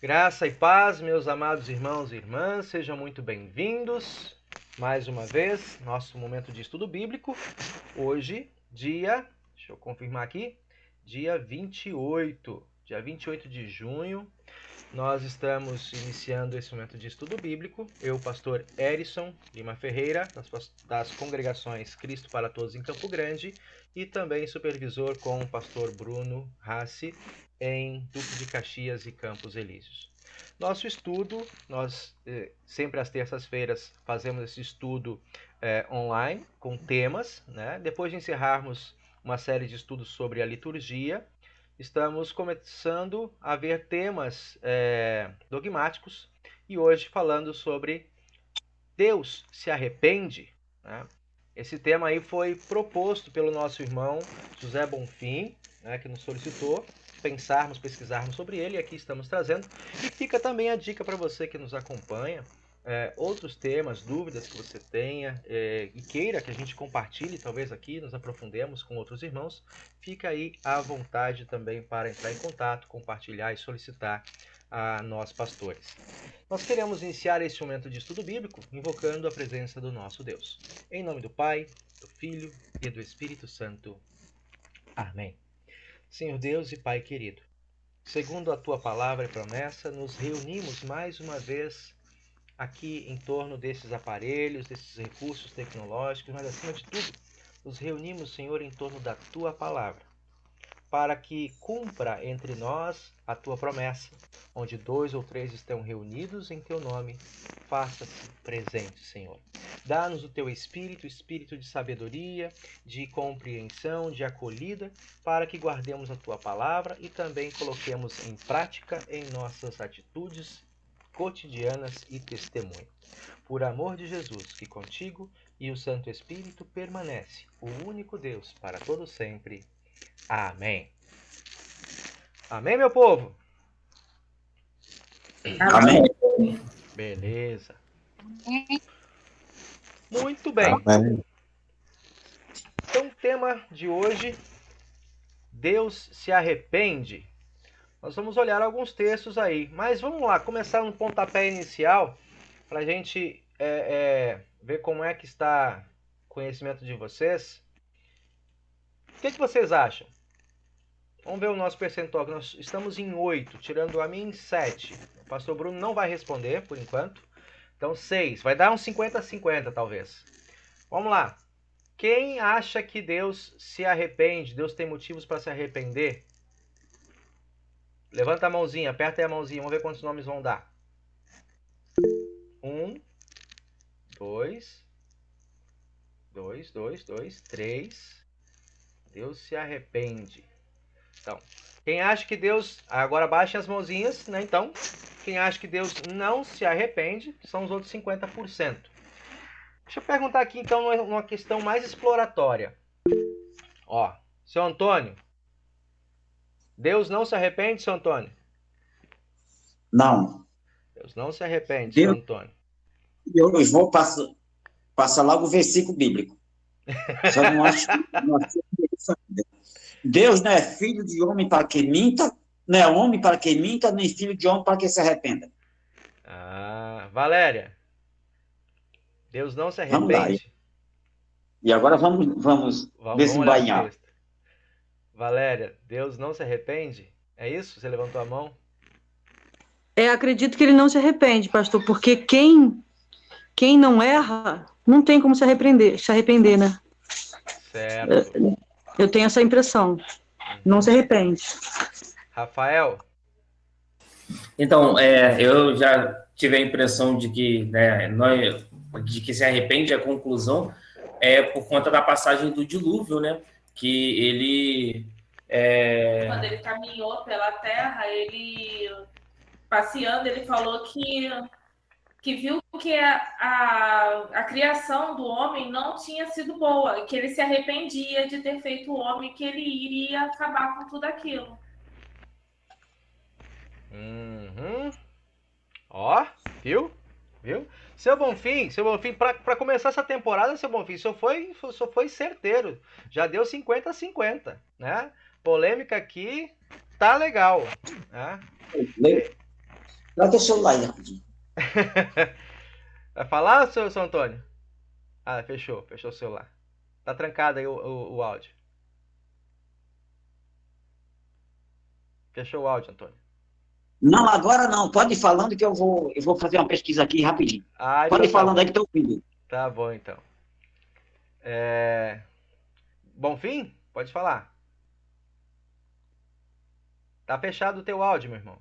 Graça e paz, meus amados irmãos e irmãs, sejam muito bem-vindos. Mais uma vez, nosso momento de estudo bíblico. Hoje, deixa eu confirmar aqui, dia 28 de junho, nós estamos iniciando esse momento de estudo bíblico. Eu, pastor Erison Lima Ferreira, das congregações Cristo para Todos em Campo Grande, e também supervisor com o pastor Bruno Rassi, em Duque de Caxias e Campos Elíseos. Nosso estudo, nós sempre às terças-feiras fazemos esse estudo online com temas, né? Depois de encerrarmos uma série de estudos sobre a liturgia, estamos começando a ver temas dogmáticos e hoje falando sobre Deus se arrepende, né? Esse tema aí foi proposto pelo nosso irmão José Bonfim, né, que nos solicitou pensarmos, pesquisarmos sobre ele, e aqui estamos trazendo. E fica também a dica para você que nos acompanha, outros temas, dúvidas que você tenha e queira que a gente compartilhe, talvez aqui nos aprofundemos com outros irmãos, fica aí à vontade também para entrar em contato, compartilhar e solicitar a nós pastores. Nós queremos iniciar este momento de estudo bíblico invocando a presença do nosso Deus. Em nome do Pai, do Filho e do Espírito Santo. Amém. Senhor Deus e Pai querido, segundo a Tua palavra e promessa, nos reunimos mais uma vez aqui em torno desses aparelhos, desses recursos tecnológicos, mas acima de tudo, nos reunimos, Senhor, em torno da Tua palavra, para que cumpra entre nós a Tua promessa, onde 2 ou 3 estão reunidos em Teu nome, faça-se presente, Senhor. Dá-nos o Teu Espírito, Espírito de sabedoria, de compreensão, de acolhida, para que guardemos a Tua palavra e também coloquemos em prática em nossas atitudes cotidianas e testemunho. Por amor de Jesus, que contigo e o Santo Espírito permanece, o único Deus, para todo sempre. Amém. Amém, meu povo? Amém. Beleza. Muito bem. Amém. Então, o tema de hoje, Deus se arrepende. Nós vamos olhar alguns textos aí, mas vamos lá, começar no pontapé inicial, para a gente ver como é que está o conhecimento de vocês. O que vocês acham? Vamos ver o nosso percentual, que nós estamos em 8, tirando a mim em 7. O pastor Bruno não vai responder, por enquanto. Então, 6. Vai dar uns 50-50, talvez. Vamos lá. Quem acha que Deus se arrepende? Deus tem motivos para se arrepender? Levanta a mãozinha, aperta aí a mãozinha. Vamos ver quantos nomes vão dar. 1, 2, 3. Deus se arrepende. Então, quem acha que Deus... Agora baixem as mãozinhas, né? Então, quem acha que Deus não se arrepende são os outros 50%. Deixa eu perguntar aqui, então, uma questão mais exploratória. Ó, seu Antônio, Deus não se arrepende, seu Antônio? Não. Deus não se arrepende, seu Deus, Antônio. eu vou passar logo o versículo bíblico. Só não acho que Deus não é filho de homem para que minta, não é homem para que minta, nem filho de homem para que se arrependa. Valéria, Deus não se Vamos lá. arrepende? E agora vamos ver se olhar vai o em alto. texto. Valéria, Deus não se arrepende? É isso? Você levantou a mão? Acredito que ele não se arrepende, pastor, porque quem não erra, não tem como se arrepender, né? Certo. Eu tenho essa impressão. Não se arrepende. Rafael? Então, eu já tive a impressão de que, de que se arrepende, a conclusão é por conta da passagem do dilúvio, né? Que ele... Quando ele caminhou pela terra, ele, passeando, ele falou que viu que a criação do homem não tinha sido boa, que ele se arrependia de ter feito o homem, que ele iria acabar com tudo aquilo. Ó, viu? Seu Bonfim, para começar essa temporada, seu Bonfim, só foi certeiro. Já deu 50-50, né? Polêmica aqui tá legal, né? Dá teu celular aí, rapidinho. Vai falar, seu Antônio? Ah, fechou o celular. Tá trancado aí o áudio. Fechou o áudio, Antônio. Não, agora não. Pode ir falando que eu vou fazer uma pesquisa aqui rapidinho. Ah, Pode então ir tá falando bom. aí que estou ouvindo. Tá bom, então. Bonfim, pode falar. Tá fechado o teu áudio, meu irmão.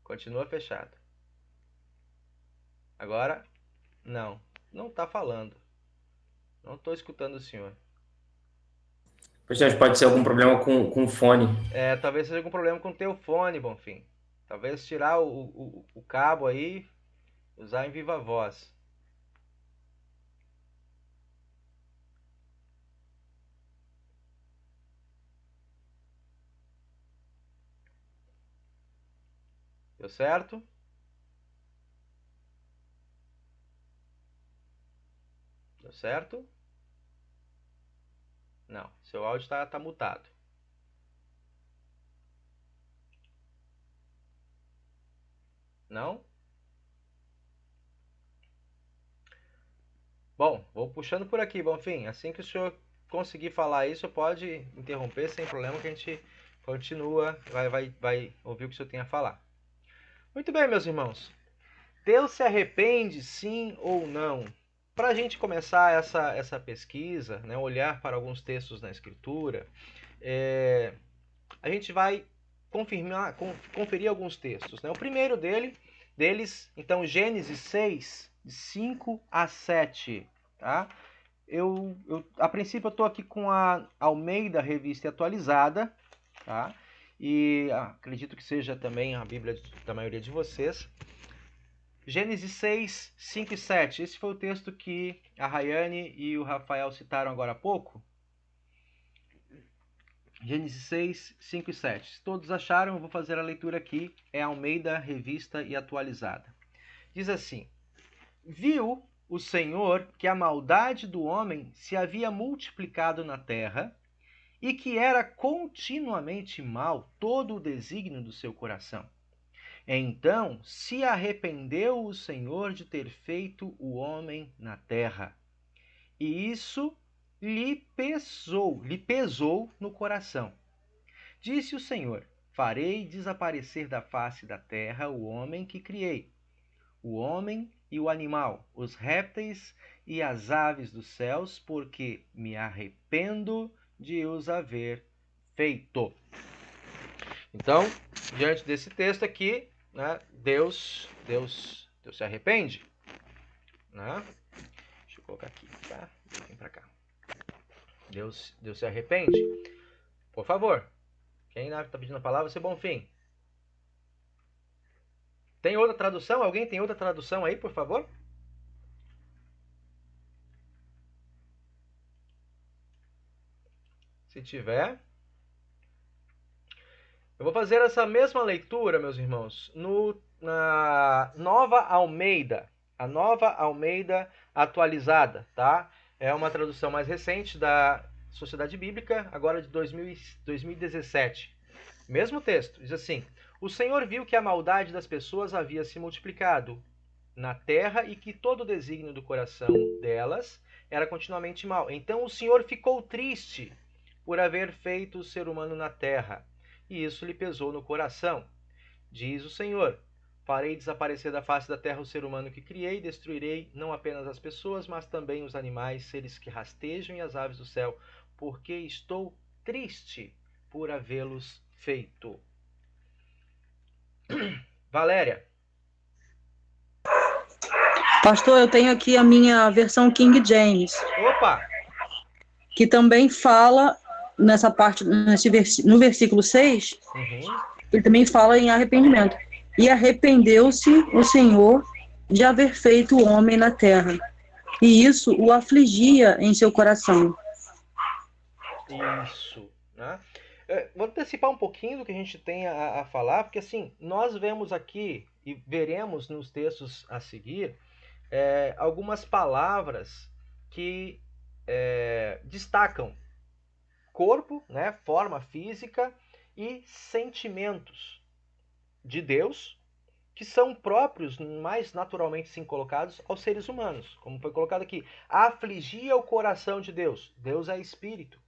Continua fechado. Agora, não. Não tá falando. Não tô escutando o senhor. Pois pode ser algum problema com o fone. Talvez seja algum problema com o teu fone, Bonfim. Talvez tirar o cabo aí, usar em viva voz. Deu certo? Deu certo? Não, seu áudio tá mutado. Não? Bom, vou puxando por aqui, Bonfim. Assim que o senhor conseguir falar isso, pode interromper sem problema que a gente continua, vai ouvir o que o senhor tem a falar. Muito bem, meus irmãos. Deus se arrepende, sim ou não? Para a gente começar essa pesquisa, né, olhar para alguns textos na Escritura, a gente vai conferir alguns textos. Né? O primeiro deles, então, Gênesis 6, de 5 a 7. Tá? A princípio, eu estou aqui com a Almeida Revista Atualizada, tá? E acredito que seja também a Bíblia da maioria de vocês. Gênesis 6, 5 e 7. Esse foi o texto que a Rayane e o Rafael citaram agora há pouco. Gênesis 6, 5 e 7. Se todos acharam, eu vou fazer a leitura aqui. É Almeida, Revista e Atualizada. Diz assim: Viu o Senhor que a maldade do homem se havia multiplicado na terra e que era continuamente mal todo o desígnio do seu coração. Então se arrependeu o Senhor de ter feito o homem na terra, e isso lhe pesou no coração. Disse o Senhor: farei desaparecer da face da terra o homem que criei, o homem e o animal, os répteis e as aves dos céus, porque me arrependo de os haver feito. Então, diante desse texto aqui, né, Deus se arrepende. Né? Deixa eu colocar aqui, tá? Vem pra cá. Deus se arrepende. Por favor, quem está pedindo a palavra, seu Bonfim. Tem outra tradução? Alguém tem outra tradução aí, por favor? Se tiver. Eu vou fazer essa mesma leitura, meus irmãos, na Nova Almeida. A Nova Almeida atualizada, tá? É uma tradução mais recente da Sociedade Bíblica, agora de 2017. Mesmo texto, diz assim: O Senhor viu que a maldade das pessoas havia se multiplicado na terra e que todo o desígnio do coração delas era continuamente mal. Então o Senhor ficou triste por haver feito o ser humano na terra, e isso lhe pesou no coração. Diz o Senhor: farei desaparecer da face da terra o ser humano que criei, destruirei não apenas as pessoas, mas também os animais, seres que rastejam e as aves do céu, porque estou triste por havê-los feito. Valéria. Pastor, eu tenho aqui a minha versão King James. Opa! Que também fala nessa parte, no versículo 6, ele também fala em arrependimento. E arrependeu-se o Senhor de haver feito o homem na terra, e isso o afligia em seu coração. Isso, né? Vou antecipar um pouquinho do que a gente tem a falar, porque assim, nós vemos aqui e veremos nos textos a seguir algumas palavras que destacam corpo, né, forma física e sentimentos, de Deus, que são próprios, mais naturalmente sim colocados, aos seres humanos. Como foi colocado aqui, afligia o coração de Deus. Deus é espírito.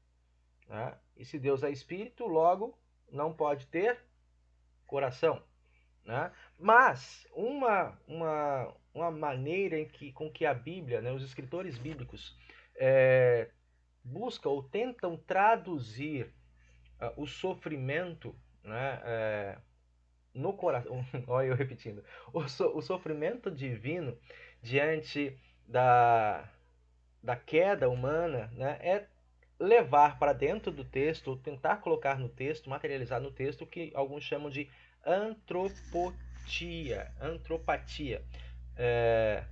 Né? E se Deus é espírito, logo não pode ter coração. Né? Mas uma maneira com que a Bíblia, né, os escritores bíblicos, buscam ou tentam traduzir o sofrimento, né, no coração, olha eu repetindo, o sofrimento divino diante da queda humana, né, é levar para dentro do texto, ou tentar colocar no texto, materializar no texto, o que alguns chamam de antropatia.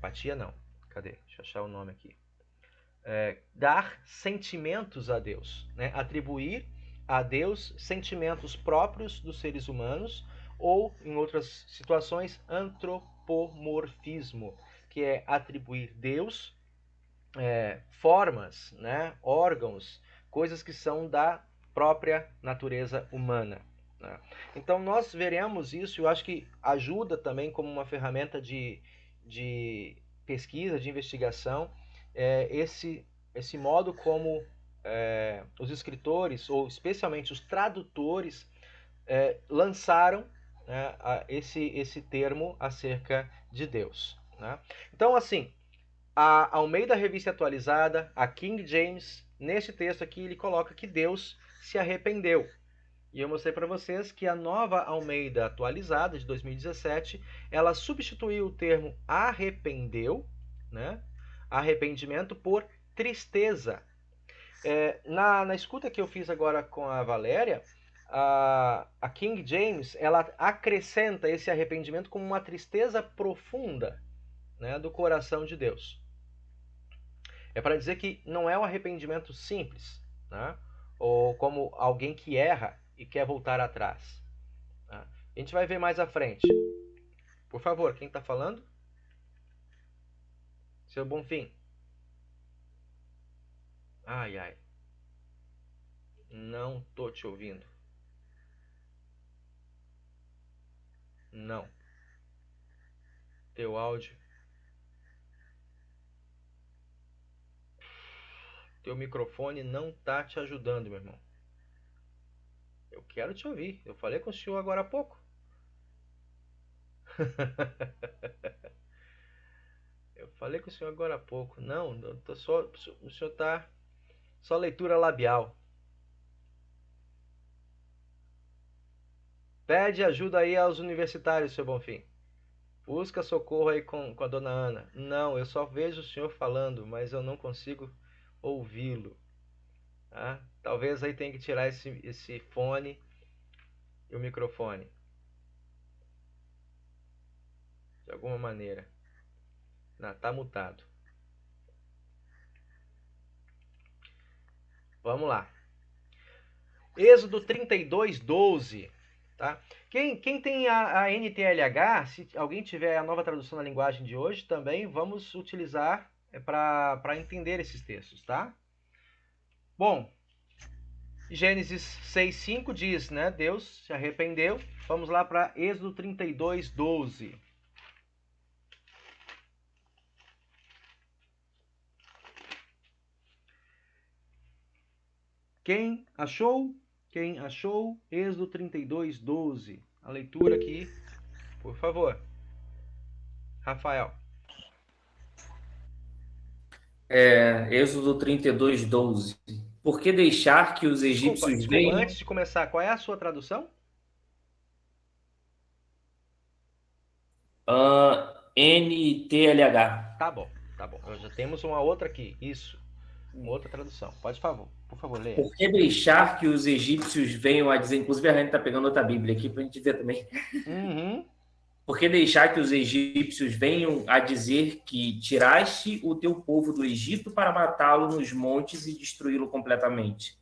Patia não, cadê? Deixa eu achar o nome aqui. Dar sentimentos a Deus, né? Atribuir a Deus sentimentos próprios dos seres humanos, ou, em outras situações, antropomorfismo, que é atribuir Deus formas, né? Órgãos, coisas que são da própria natureza humana. Né? Então nós veremos isso, eu acho que ajuda também como uma ferramenta de pesquisa, de investigação, esse modo como os escritores, ou especialmente os tradutores, lançaram, né, esse termo acerca de Deus. Né? Então, assim, a Almeida Revista Atualizada, a King James, nesse texto aqui, ele coloca que Deus se arrependeu. E eu mostrei para vocês que a nova Almeida Atualizada, de 2017, ela substituiu o termo arrependeu, né, arrependimento, por tristeza. Na escuta que eu fiz agora com a Valéria, a King James, ela acrescenta esse arrependimento como uma tristeza profunda, né, do coração de Deus. É para dizer que não é um arrependimento simples, né, ou como alguém que erra e quer voltar atrás. Né. A gente vai ver mais à frente. Por favor, quem está falando? Seu Bonfim. Ai, ai. Não tô te ouvindo. Não. Teu áudio. Teu microfone não tá te ajudando, meu irmão. Eu quero te ouvir. Eu falei com o senhor agora há pouco. Eu falei com o senhor agora há pouco. Não, eu tô só, o senhor tá só leitura labial. Pede ajuda aí aos universitários, seu Bonfim. Busca socorro aí com a dona Ana. Não, eu só vejo o senhor falando, mas eu não consigo ouvi-lo. Tá? Talvez aí tenha que tirar esse fone e o microfone. De alguma maneira. Não, tá mutado. Vamos lá. Êxodo 32:12. Tá? Quem tem a NTLH, se alguém tiver a nova tradução na linguagem de hoje, também vamos utilizar para entender esses textos. Tá? Bom, Gênesis 6:5 diz, né? Deus se arrependeu. Vamos lá para Êxodo 32:12. Quem achou? Quem achou? Êxodo 32:12. A leitura aqui, por favor. Rafael. Êxodo 32:12. Por que deixar que os egípcios Desculpa, venham... antes de começar, qual é a sua tradução? NTLH. Tá bom. Já temos uma outra aqui. Isso. Uma outra tradução. Por favor, leia. Por que deixar que os egípcios venham a dizer... Inclusive, a gente está pegando outra Bíblia aqui para a gente ver também. Uhum. Por que deixar que os egípcios venham a dizer que tiraste o teu povo do Egito para matá-lo nos montes e destruí-lo completamente?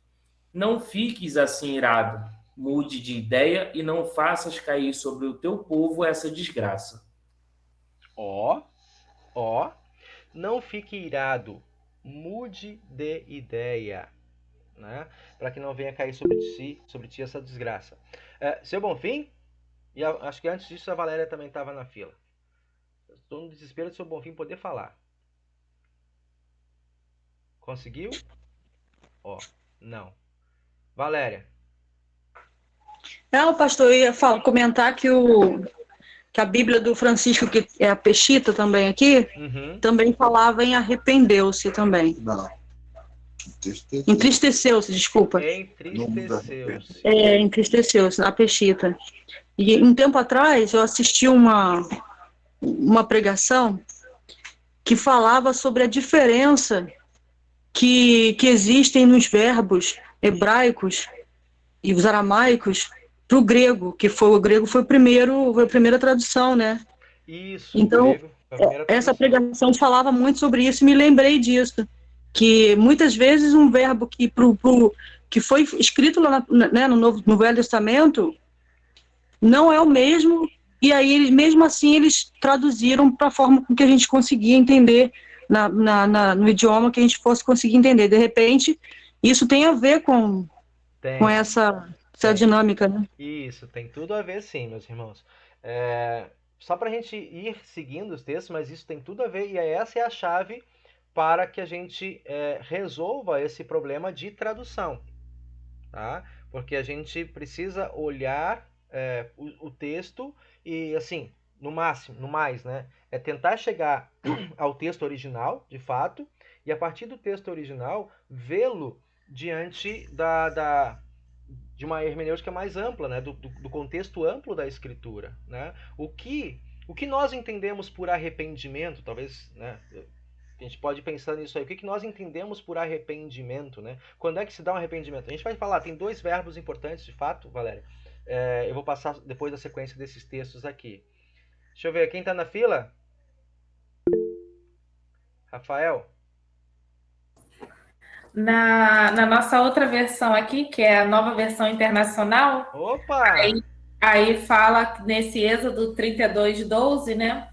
Não fiques assim irado, mude de ideia e não faças cair sobre o teu povo essa desgraça. Não fique irado, mude de ideia, né? Para que não venha cair sobre ti essa desgraça. Seu Bonfim? E acho que antes disso a Valéria também estava na fila. Estou no desespero do seu Bonfim poder falar. Conseguiu? Ó, não. Valéria. Não, pastor, eu ia comentar que a Bíblia do Francisco, que é a Peshita também aqui, também falava em arrependeu-se também. Não. Entristeceu-se, desculpa. Entristeceu-se. Entristeceu-se, na Peshita. E um tempo atrás eu assisti uma pregação que falava sobre a diferença que existem nos verbos hebraicos e os aramaicos para o grego, o grego foi a primeira tradução, né? Isso, então, grego, a primeira tradução. Essa pregação falava muito sobre isso e me lembrei disso, que muitas vezes um verbo que foi escrito lá no Velho Testamento não é o mesmo, e aí mesmo assim eles traduziram para a forma com que a gente conseguia entender no idioma que a gente fosse conseguir entender. De repente, isso tem a ver com essa dinâmica, né? Isso, tem tudo a ver sim, meus irmãos. Só para a gente ir seguindo os textos, mas isso tem tudo a ver, e essa é a chave para que a gente resolva esse problema de tradução, tá? Porque a gente precisa olhar o texto e, assim, no mais, né? É tentar chegar ao texto original, de fato, e a partir do texto original, vê-lo diante de uma hermenêutica mais ampla, né? Do contexto amplo da Escritura, né? O que nós entendemos por arrependimento, talvez, né? A gente pode pensar nisso aí. O que nós entendemos por arrependimento, né? Quando é que se dá um arrependimento? A gente vai falar, tem 2 verbos importantes, de fato, Valéria. Eu vou passar depois da sequência desses textos aqui. Deixa eu ver, quem está na fila? Rafael? Na nossa outra versão aqui, que é a nova versão internacional, Opa! Aí fala nesse Êxodo 32:12, né?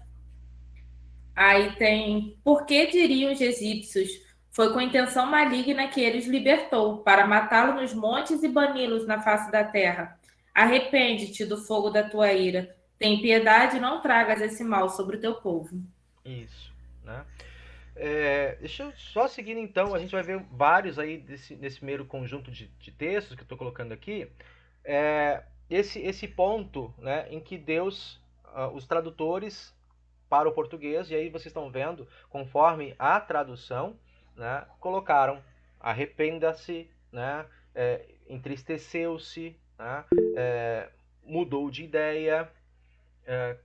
Aí tem, por que diriam os egípcios? Foi com intenção maligna que ele os libertou, para matá-lo nos montes e bani-los na face da terra. Arrepende-te do fogo da tua ira. Tem piedade e não tragas esse mal sobre o teu povo. Isso, né? Deixa eu só seguir então, a gente vai ver vários aí nesse primeiro conjunto de textos que eu estou colocando aqui. Esse ponto, né, em que Deus, os tradutores para o português, e aí vocês estão vendo, conforme a tradução, né, colocaram arrependa-se, né, entristeceu-se, né, mudou de ideia.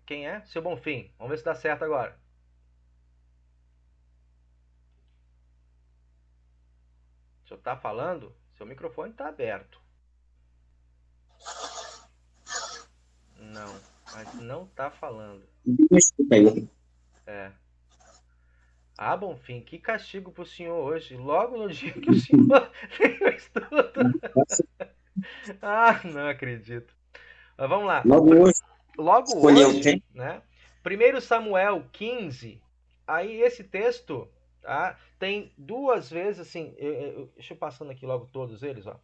Quem é? Seu Bonfim. Vamos ver se dá certo agora. O senhor está falando? Seu microfone está aberto. Não, mas não está falando. Bonfim, que castigo pro senhor hoje, logo no dia que o senhor veio ao estudo. Não acredito. Mas vamos lá. Logo hoje, né? 1 Samuel 15, aí esse texto, tá? Tem 2 vezes, assim, deixa eu passando aqui logo todos eles, ó.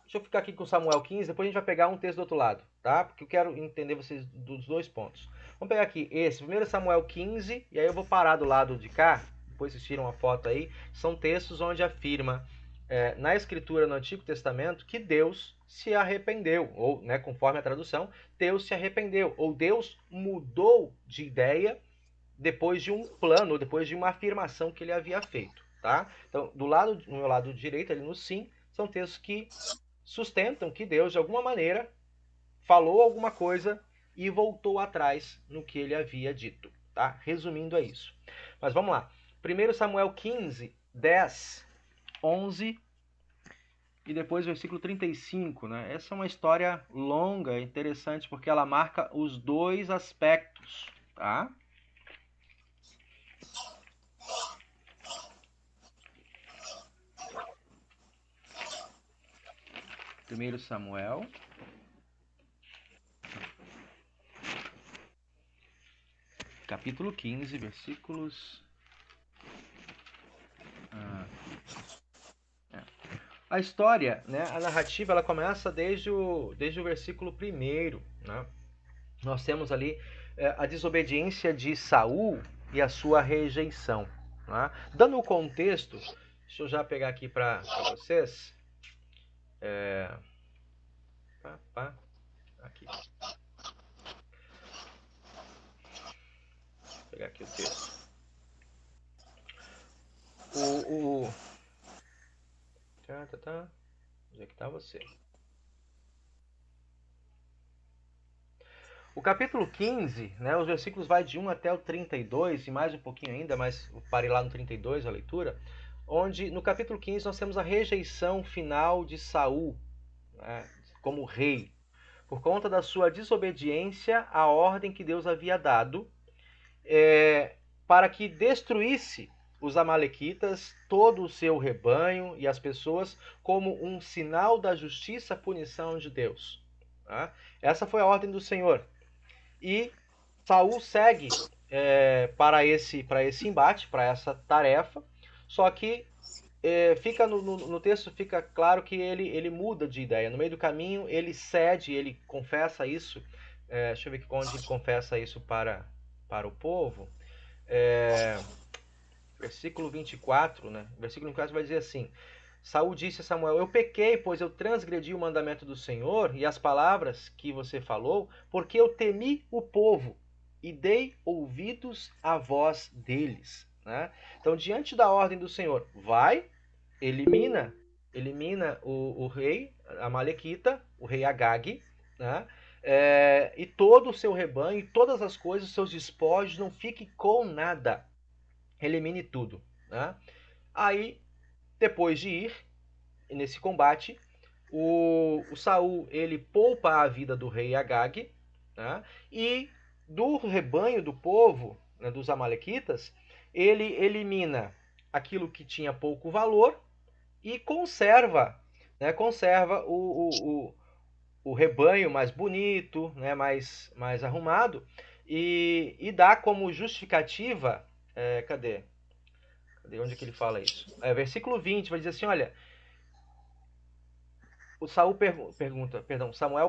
Deixa eu ficar aqui com Samuel 15, depois a gente vai pegar um texto do outro lado, tá? Porque eu quero entender vocês dos 2 pontos. Vamos pegar aqui esse, 1 Samuel 15, e aí eu vou parar do lado de cá, depois vocês tiram a foto aí. São textos onde afirma, na Escritura no Antigo Testamento, que Deus se arrependeu, ou, né, conforme a tradução, Deus se arrependeu, ou Deus mudou de ideia depois de um plano, depois de uma afirmação que ele havia feito, tá? Então, no meu lado direito, ali no sim, são textos que sustentam que Deus, de alguma maneira, falou alguma coisa e voltou atrás no que ele havia dito, tá? Resumindo, é isso. Mas vamos lá. 1 Samuel 15, 10, 11 e depois o versículo 35, né? Essa é uma história longa, interessante, porque ela marca os 2 aspectos, tá? Primeiro Samuel, capítulo 15, versículos... A história, né, a narrativa, ela começa desde o versículo 1, né? Nós temos ali a desobediência de Saul e a sua rejeição. Né? Dando o contexto, deixa eu já pegar aqui para vocês. Aqui. Vou pegar aqui o texto. Onde é que está você? O capítulo 15, né, os versículos vai de 1 até o 32, e mais um pouquinho ainda, mas eu parei lá no 32 a leitura, onde no capítulo 15 nós temos a rejeição final de Saul, né, como rei, por conta da sua desobediência à ordem que Deus havia dado, para que destruísse os amalequitas, todo o seu rebanho e as pessoas, como um sinal da justiça e punição de Deus. Tá? Essa foi a ordem do Senhor. E Saul segue para esse embate, para essa tarefa, só que fica no texto fica claro que ele muda de ideia. No meio do caminho ele cede, ele confessa isso. Deixa eu ver onde ele confessa isso para o povo. Versículo 24, né? Versículo 24 vai dizer assim: Saul disse a Samuel: eu pequei, pois eu transgredi o mandamento do Senhor e as palavras que você falou, porque eu temi o povo e dei ouvidos à voz deles. Né? Então, diante da ordem do Senhor, vai, elimina o rei amalequita, o rei Agag, né? E todo o seu rebanho, todas as coisas, seus despojos, não fique com nada. Elimine tudo. Né? Aí, depois de ir nesse combate, o Saul ele poupa a vida do rei Agag, né? E do rebanho do povo, né, dos amalequitas, ele elimina aquilo que tinha pouco valor e conserva o rebanho mais bonito, né, mais arrumado, e dá como justificativa, cadê onde que ele fala isso? Versículo 20 vai dizer assim, olha, Samuel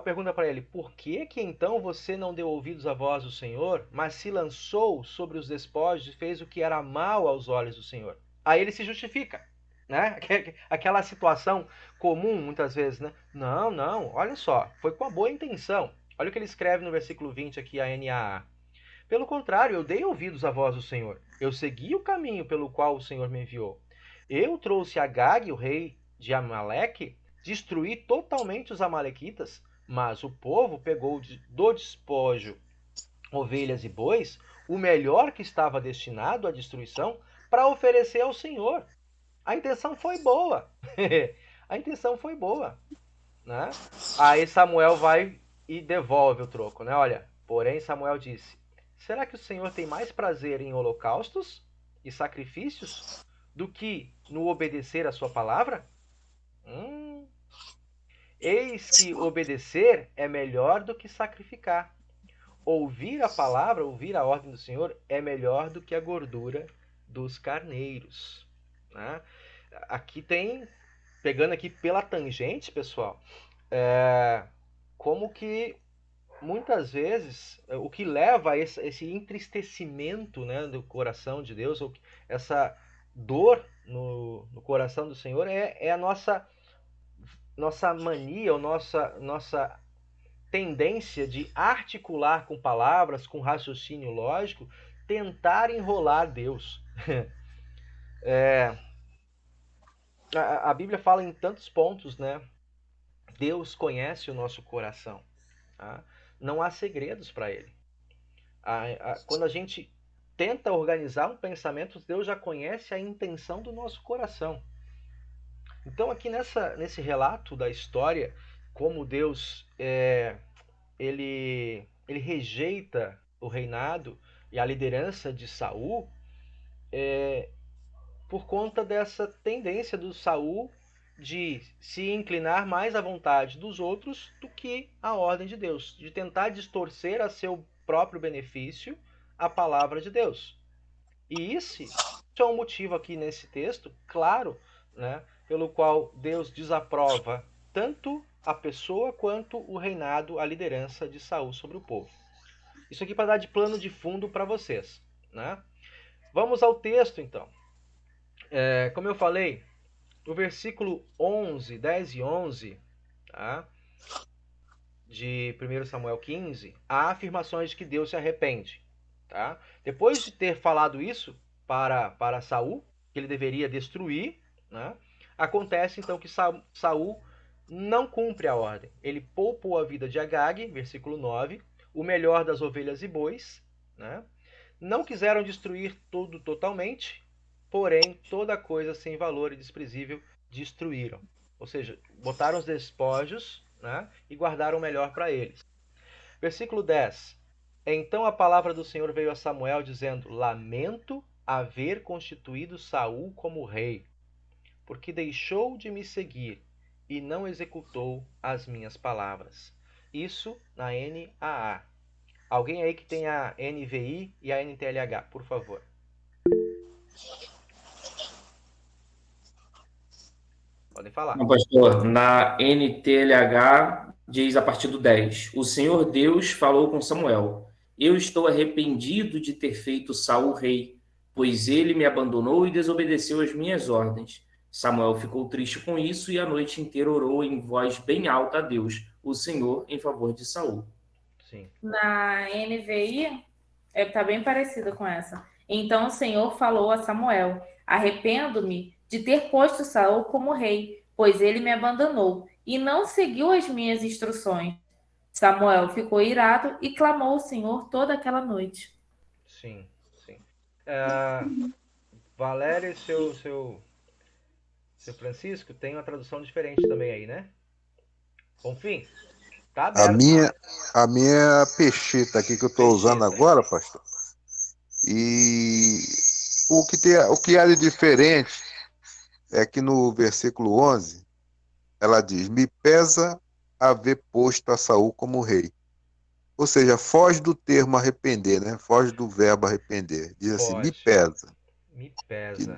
pergunta para ele: por que então você não deu ouvidos à voz do Senhor, mas se lançou sobre os despojos e fez o que era mal aos olhos do Senhor? Aí ele se justifica, né? Aquela situação comum muitas vezes, né? Não, olha só, foi com a boa intenção. Olha o que ele escreve no versículo 20 aqui, a NAA. Pelo contrário, eu dei ouvidos à voz do Senhor. Eu segui o caminho pelo qual o Senhor me enviou. Eu trouxe Agag, o rei de Amaleque, destruí totalmente os amalequitas, mas o povo pegou do despojo ovelhas e bois, o melhor que estava destinado à destruição, para oferecer ao Senhor. A intenção foi boa. A intenção foi boa. Né? Aí Samuel vai e devolve o troco. Né? Olha, porém Samuel disse: será que o Senhor tem mais prazer em holocaustos e sacrifícios do que no obedecer a sua palavra? Eis que obedecer é melhor do que sacrificar. Ouvir a palavra, ouvir a ordem do Senhor é melhor do que a gordura dos carneiros. Né? Aqui tem, pegando aqui pela tangente, pessoal, como que muitas vezes o que leva a esse entristecimento, né, do coração de Deus, ou essa dor no coração do Senhor, é a nossa mania, ou nossa tendência de articular com palavras, com raciocínio lógico, tentar enrolar Deus. A Bíblia fala em tantos pontos, né? Deus conhece o nosso coração. Tá? Não há segredos para Ele. Quando a gente tenta organizar um pensamento, Deus já conhece a intenção do nosso coração. Então aqui nesse relato da história, como Deus ele rejeita o reinado e a liderança de Saul, por conta dessa tendência do Saul de se inclinar mais à vontade dos outros do que à ordem de Deus, de tentar distorcer a seu próprio benefício a palavra de Deus. E isso é um motivo aqui nesse texto, claro, né, pelo qual Deus desaprova tanto a pessoa quanto o reinado, a liderança de Saul sobre o povo. Isso aqui para dar de plano de fundo para vocês, né? Vamos ao texto, então. Como eu falei, no versículo 11, 10 e 11, tá? De 1 Samuel 15, há afirmações de que Deus se arrepende. Tá? Depois de ter falado isso para Saul, que ele deveria destruir, né? Acontece então que Saul não cumpre a ordem. Ele poupou a vida de Agag, versículo 9, o melhor das ovelhas e bois, né? Não quiseram destruir tudo totalmente, porém toda coisa sem valor e desprezível destruíram. Ou seja, botaram os despojos, né? E guardaram o melhor para eles. Versículo 10. Então a palavra do Senhor veio a Samuel dizendo: lamento haver constituído Saul como rei, porque deixou de me seguir e não executou as minhas palavras. Isso na NAA. Alguém aí que tem a NVI e a NTLH, por favor. Podem falar. Não, pastor, na NTLH diz a partir do 10: o Senhor Deus falou com Samuel: eu estou arrependido de ter feito Saul rei, pois ele me abandonou e desobedeceu às minhas ordens. Samuel ficou triste com isso e a noite inteira orou em voz bem alta a Deus, o Senhor, em favor de Saul. Sim. Na NVI, está bem parecida com essa. Então o Senhor falou a Samuel: arrependo-me de ter posto Saul como rei, pois ele me abandonou e não seguiu as minhas instruções. Samuel ficou irado e clamou ao Senhor toda aquela noite. Sim, sim. Valéria e seu Francisco tem uma tradução diferente também aí, né? Bonfim, tá aberto. A minha peixeta aqui que eu estou usando agora, pastor, e o que há de diferente é que no versículo 11, ela diz: me pesa haver posto a Saul como rei. Ou seja, foge do termo arrepender, né? Foge do verbo arrepender. Diz assim: me pesa. Me pesa.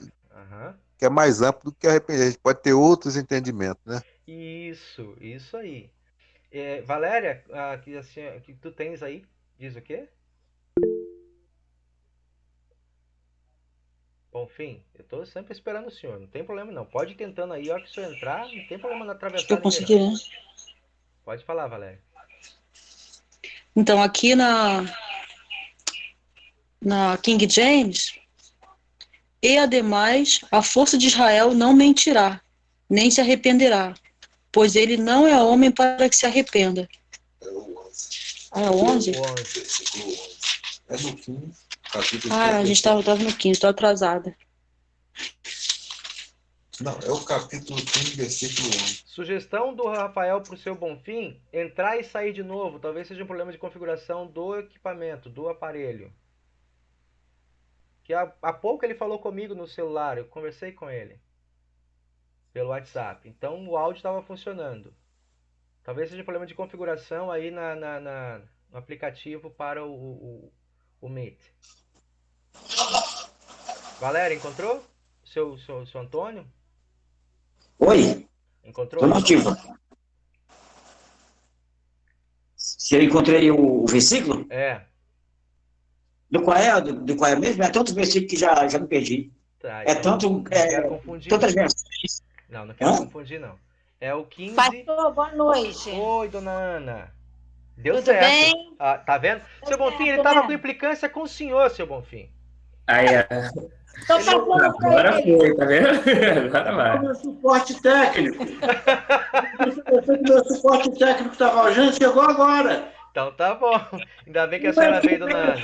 Que é mais amplo do que arrepender. A gente pode ter outros entendimentos, né? Isso aí. Valéria, que tu tens aí, diz o quê? Bonfim, eu tô sempre esperando o senhor, não tem problema não. Pode ir tentando aí, a hora que o senhor entrar, não tem problema na atravessar. Acho que eu consegui, né? Pode falar, Valéria. Então, aqui na King James, e ademais, a força de Israel não mentirá, nem se arrependerá, pois ele não é homem para que se arrependa. É o 11? O 11. Versículo 11. É no 15, capítulo 15. A gente estava no 15, estou atrasada. Não, é o capítulo 15, versículo 11. Sugestão do Rafael para o seu Bonfim: entrar e sair de novo. Talvez seja um problema de configuração do equipamento, do aparelho. Que há pouco ele falou comigo no celular, eu conversei com ele pelo WhatsApp. Então o áudio estava funcionando. Talvez seja um problema de configuração aí no aplicativo para o Meet. Valéria, encontrou? Seu Antônio? Oi? Encontrou? Estou nativo. Se eu encontrei o versículo? É. Do qual é mesmo? É tantos versículos que já me perdi. Tá, é tanto. Não quero confundir. Tantas versões. Não quero confundir, não. É o 15. Pastor, boa noite. Oi, dona Ana. Deu Tudo certo. bem? Ah, tá vendo? Seu Bonfim, ele estava com implicância com o senhor, seu Bonfim. Aí, Tô passando agora foi, tá vendo? Agora vai. Meu suporte técnico. Meu suporte técnico estava urgente, chegou agora. Então tá bom. Ainda bem que a senhora veio, dona Ana.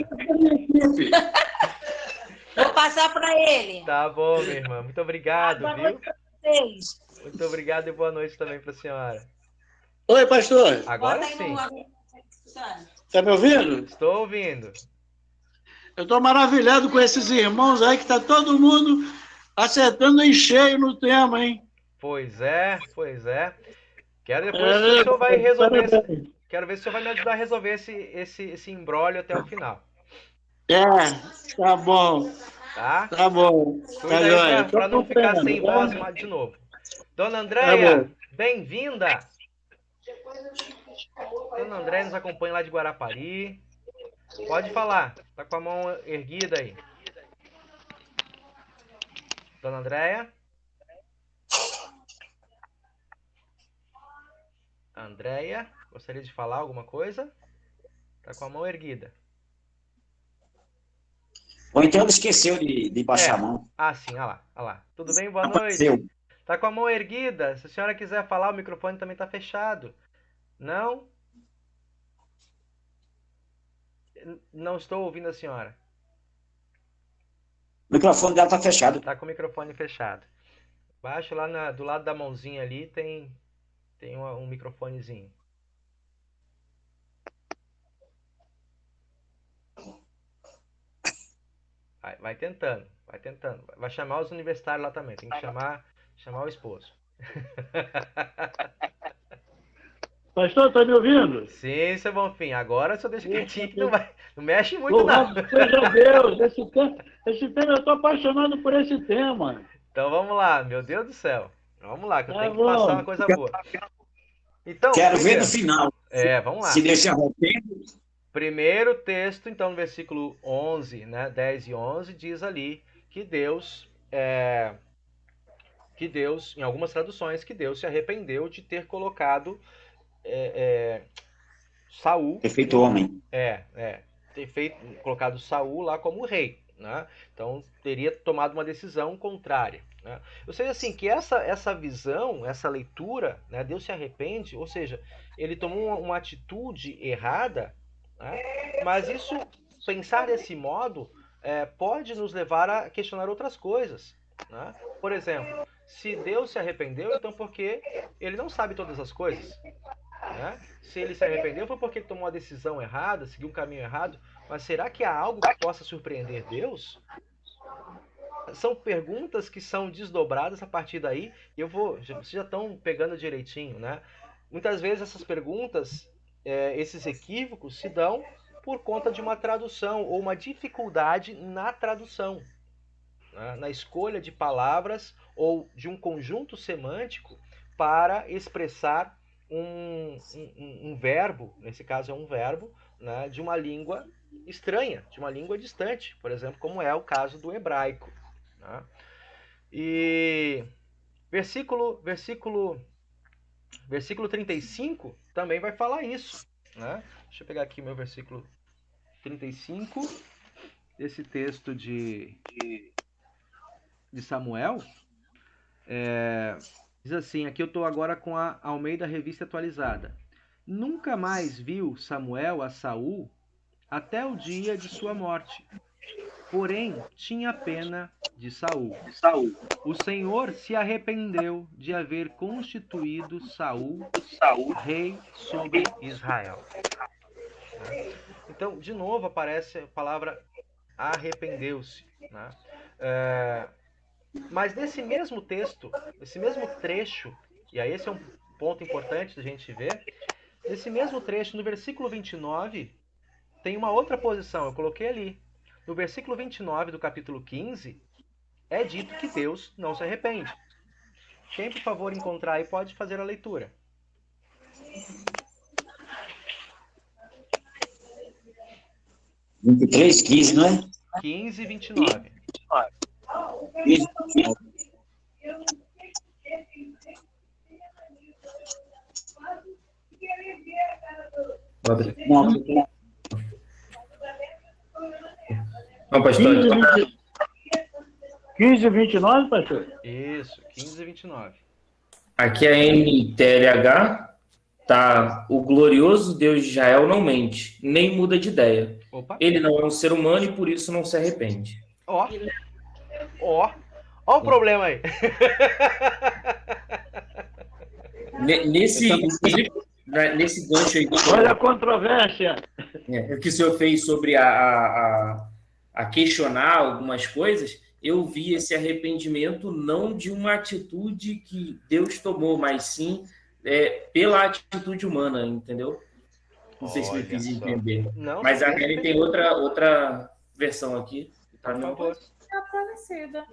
Vou passar para ele. Tá bom, minha irmã. Muito obrigado, Boa viu? noite pra vocês. Muito obrigado e boa noite também para a senhora. Oi, pastor. Agora Bota aí sim. Tá me ouvindo? Estou ouvindo. Eu estou maravilhado com esses irmãos aí, que tá todo mundo acertando em cheio no tema, hein? Pois é. Quero depois que o senhor vai resolver. Quero ver se o senhor vai me ajudar a resolver esse imbróglio até o final. Tá bom. Tá? Tá bom. Cuida aí para não ficar sem voz de novo. Dona Andréia, bem-vinda. Dona Andréia nos acompanha lá de Guarapari. Pode falar, tá com a mão erguida aí. Dona Andréia? Andréia, gostaria de falar alguma coisa? Tá com a mão erguida. Ou então ela esqueceu de baixar a mão. Ah, sim, olha lá. Tudo bem? Boa noite. Apareceu. Tá com a mão erguida. Se a senhora quiser falar, o microfone também tá fechado. Não? Não estou ouvindo a senhora. O microfone dela tá fechado. Tá com o microfone fechado. Baixo lá do lado da mãozinha ali tem um microfonezinho. Vai tentando. Vai chamar os universitários lá também. Tem que chamar o esposo. Pastor, tá me ouvindo? Sim, seu Bonfim. Agora só deixa quietinho que não mexe muito, Louvado não. seja Deus. Esse tema, eu tô apaixonado por esse tema. Então vamos lá, meu Deus do céu. Vamos lá, que eu Tá tenho que bom. passar uma coisa boa. Então, Quero ver primeiro- no final. Vamos lá. Se deixa arrependo. Primeiro texto, então, no versículo 11, né, 10 e 11, diz ali que Deus, em algumas traduções, que Deus se arrependeu de ter colocado Saul, Ter feito homem. colocado Saul lá como rei, né? Então teria tomado uma decisão contrária, né? Eu sei assim que essa visão, essa leitura, né, Deus se arrepende, ou seja, ele tomou uma atitude errada, né? Mas isso, pensar desse modo, pode nos levar a questionar outras coisas, né? Por exemplo, se Deus se arrependeu, então porque ele não sabe todas as coisas, né? Se ele se arrependeu foi porque ele tomou uma decisão errada, seguiu um caminho errado, mas será que há algo que possa surpreender Deus? São perguntas que são desdobradas a partir daí, e vocês já estão pegando direitinho, né? Muitas vezes essas perguntas, esses equívocos se dão por conta de uma tradução ou uma dificuldade na tradução, né? Na escolha de palavras ou de um conjunto semântico para expressar um verbo, nesse caso é um verbo, né, de uma língua estranha, de uma língua distante, por exemplo, como é o caso do hebraico, né? E versículo 35 também vai falar isso, né? Deixa eu pegar aqui meu versículo 35 desse texto de Samuel. Diz assim, aqui eu estou agora com a Almeida Revista Atualizada. Nunca mais viu Samuel a Saul até o dia de sua morte. Porém, tinha pena de Saul. O Senhor se arrependeu de haver constituído Saul rei sobre Israel. Então, de novo aparece a palavra arrependeu-se, né? Mas nesse mesmo texto, nesse mesmo trecho, e aí esse é um ponto importante da gente ver, nesse mesmo trecho, no versículo 29, tem uma outra posição, eu coloquei ali. No versículo 29 do capítulo 15, é dito que Deus não se arrepende. Quem, por favor, encontrar aí pode fazer a leitura. 23, 15, não é? 15 e 29. 15. Não, pastor. 15 e 29, pastor? Isso, 15 e 29. Aqui a NTLH tá: o glorioso Deus de Israel não mente, nem muda de ideia. Opa. Ele não é um ser humano e por isso não se arrepende. Ó o problema aí. Nesse gancho aí Olha a controvérsia. que o senhor fez sobre a questionar algumas coisas, eu vi esse arrependimento não de uma atitude que Deus tomou, mas sim pela atitude humana, entendeu? Não sei se me fiz entender. Não, Mas a Kelly tem outra versão aqui. Tá por favor. É parecida.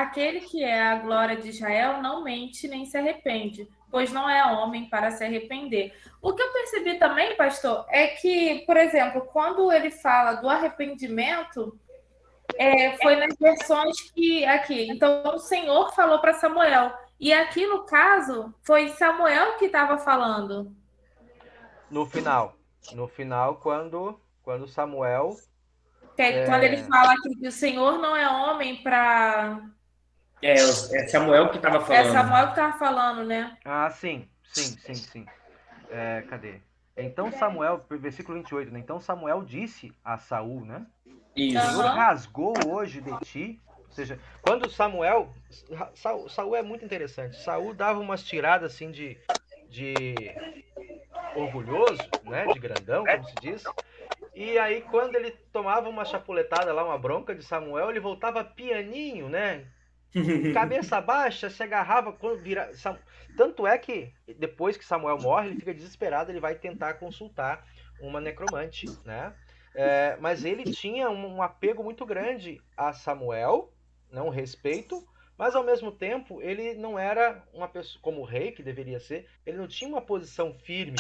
aquele que é a glória de Israel não mente nem se arrepende, pois não é homem para se arrepender. O que eu percebi também, pastor, é que, por exemplo, quando ele fala do arrependimento, foi nas versões que aqui. Então, o Senhor falou para Samuel. E aqui, no caso, foi Samuel que estava falando. No final, quando Samuel... Quando ele fala aqui que o Senhor não é homem para... É Samuel que estava falando. É Samuel que estava falando, né? Ah, sim. Cadê? Então Samuel, versículo 28, né? Então Samuel disse a Saul, né? Isso. O Senhor rasgou hoje de ti. Ou seja, quando Samuel... Saul é muito interessante. Saul dava umas tiradas assim de orgulhoso, né? De grandão, como se diz. E aí, quando ele tomava uma chapuletada lá, uma bronca de Samuel, ele voltava pianinho, né? Cabeça baixa, se agarrava quando vira. Tanto é que depois que Samuel morre, ele fica desesperado, ele vai tentar consultar uma necromante, né? Mas ele tinha um apego muito grande a Samuel, um respeito, mas ao mesmo tempo ele não era uma pessoa como o rei que deveria ser, ele não tinha uma posição firme,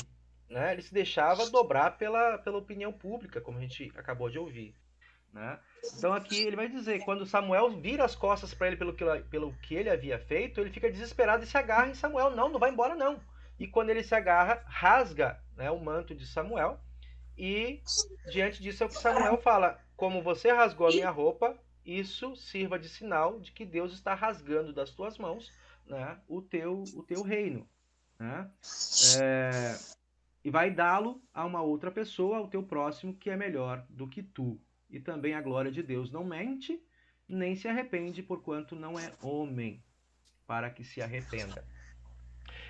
né? Ele se deixava dobrar pela opinião pública, como a gente acabou de ouvir, né? Então aqui ele vai dizer, quando Samuel vira as costas para ele pelo que ele havia feito, ele fica desesperado e se agarra em Samuel. Não vai embora não. E quando ele se agarra, rasga, né, o manto de Samuel. E diante disso é o que Samuel fala: como você rasgou a minha roupa, isso sirva de sinal de que Deus está rasgando das tuas mãos, né, o teu reino, né? E vai dá-lo a uma outra pessoa, ao teu próximo, que é melhor do que tu. E também a glória de Deus não mente, nem se arrepende, porquanto não é homem para que se arrependa.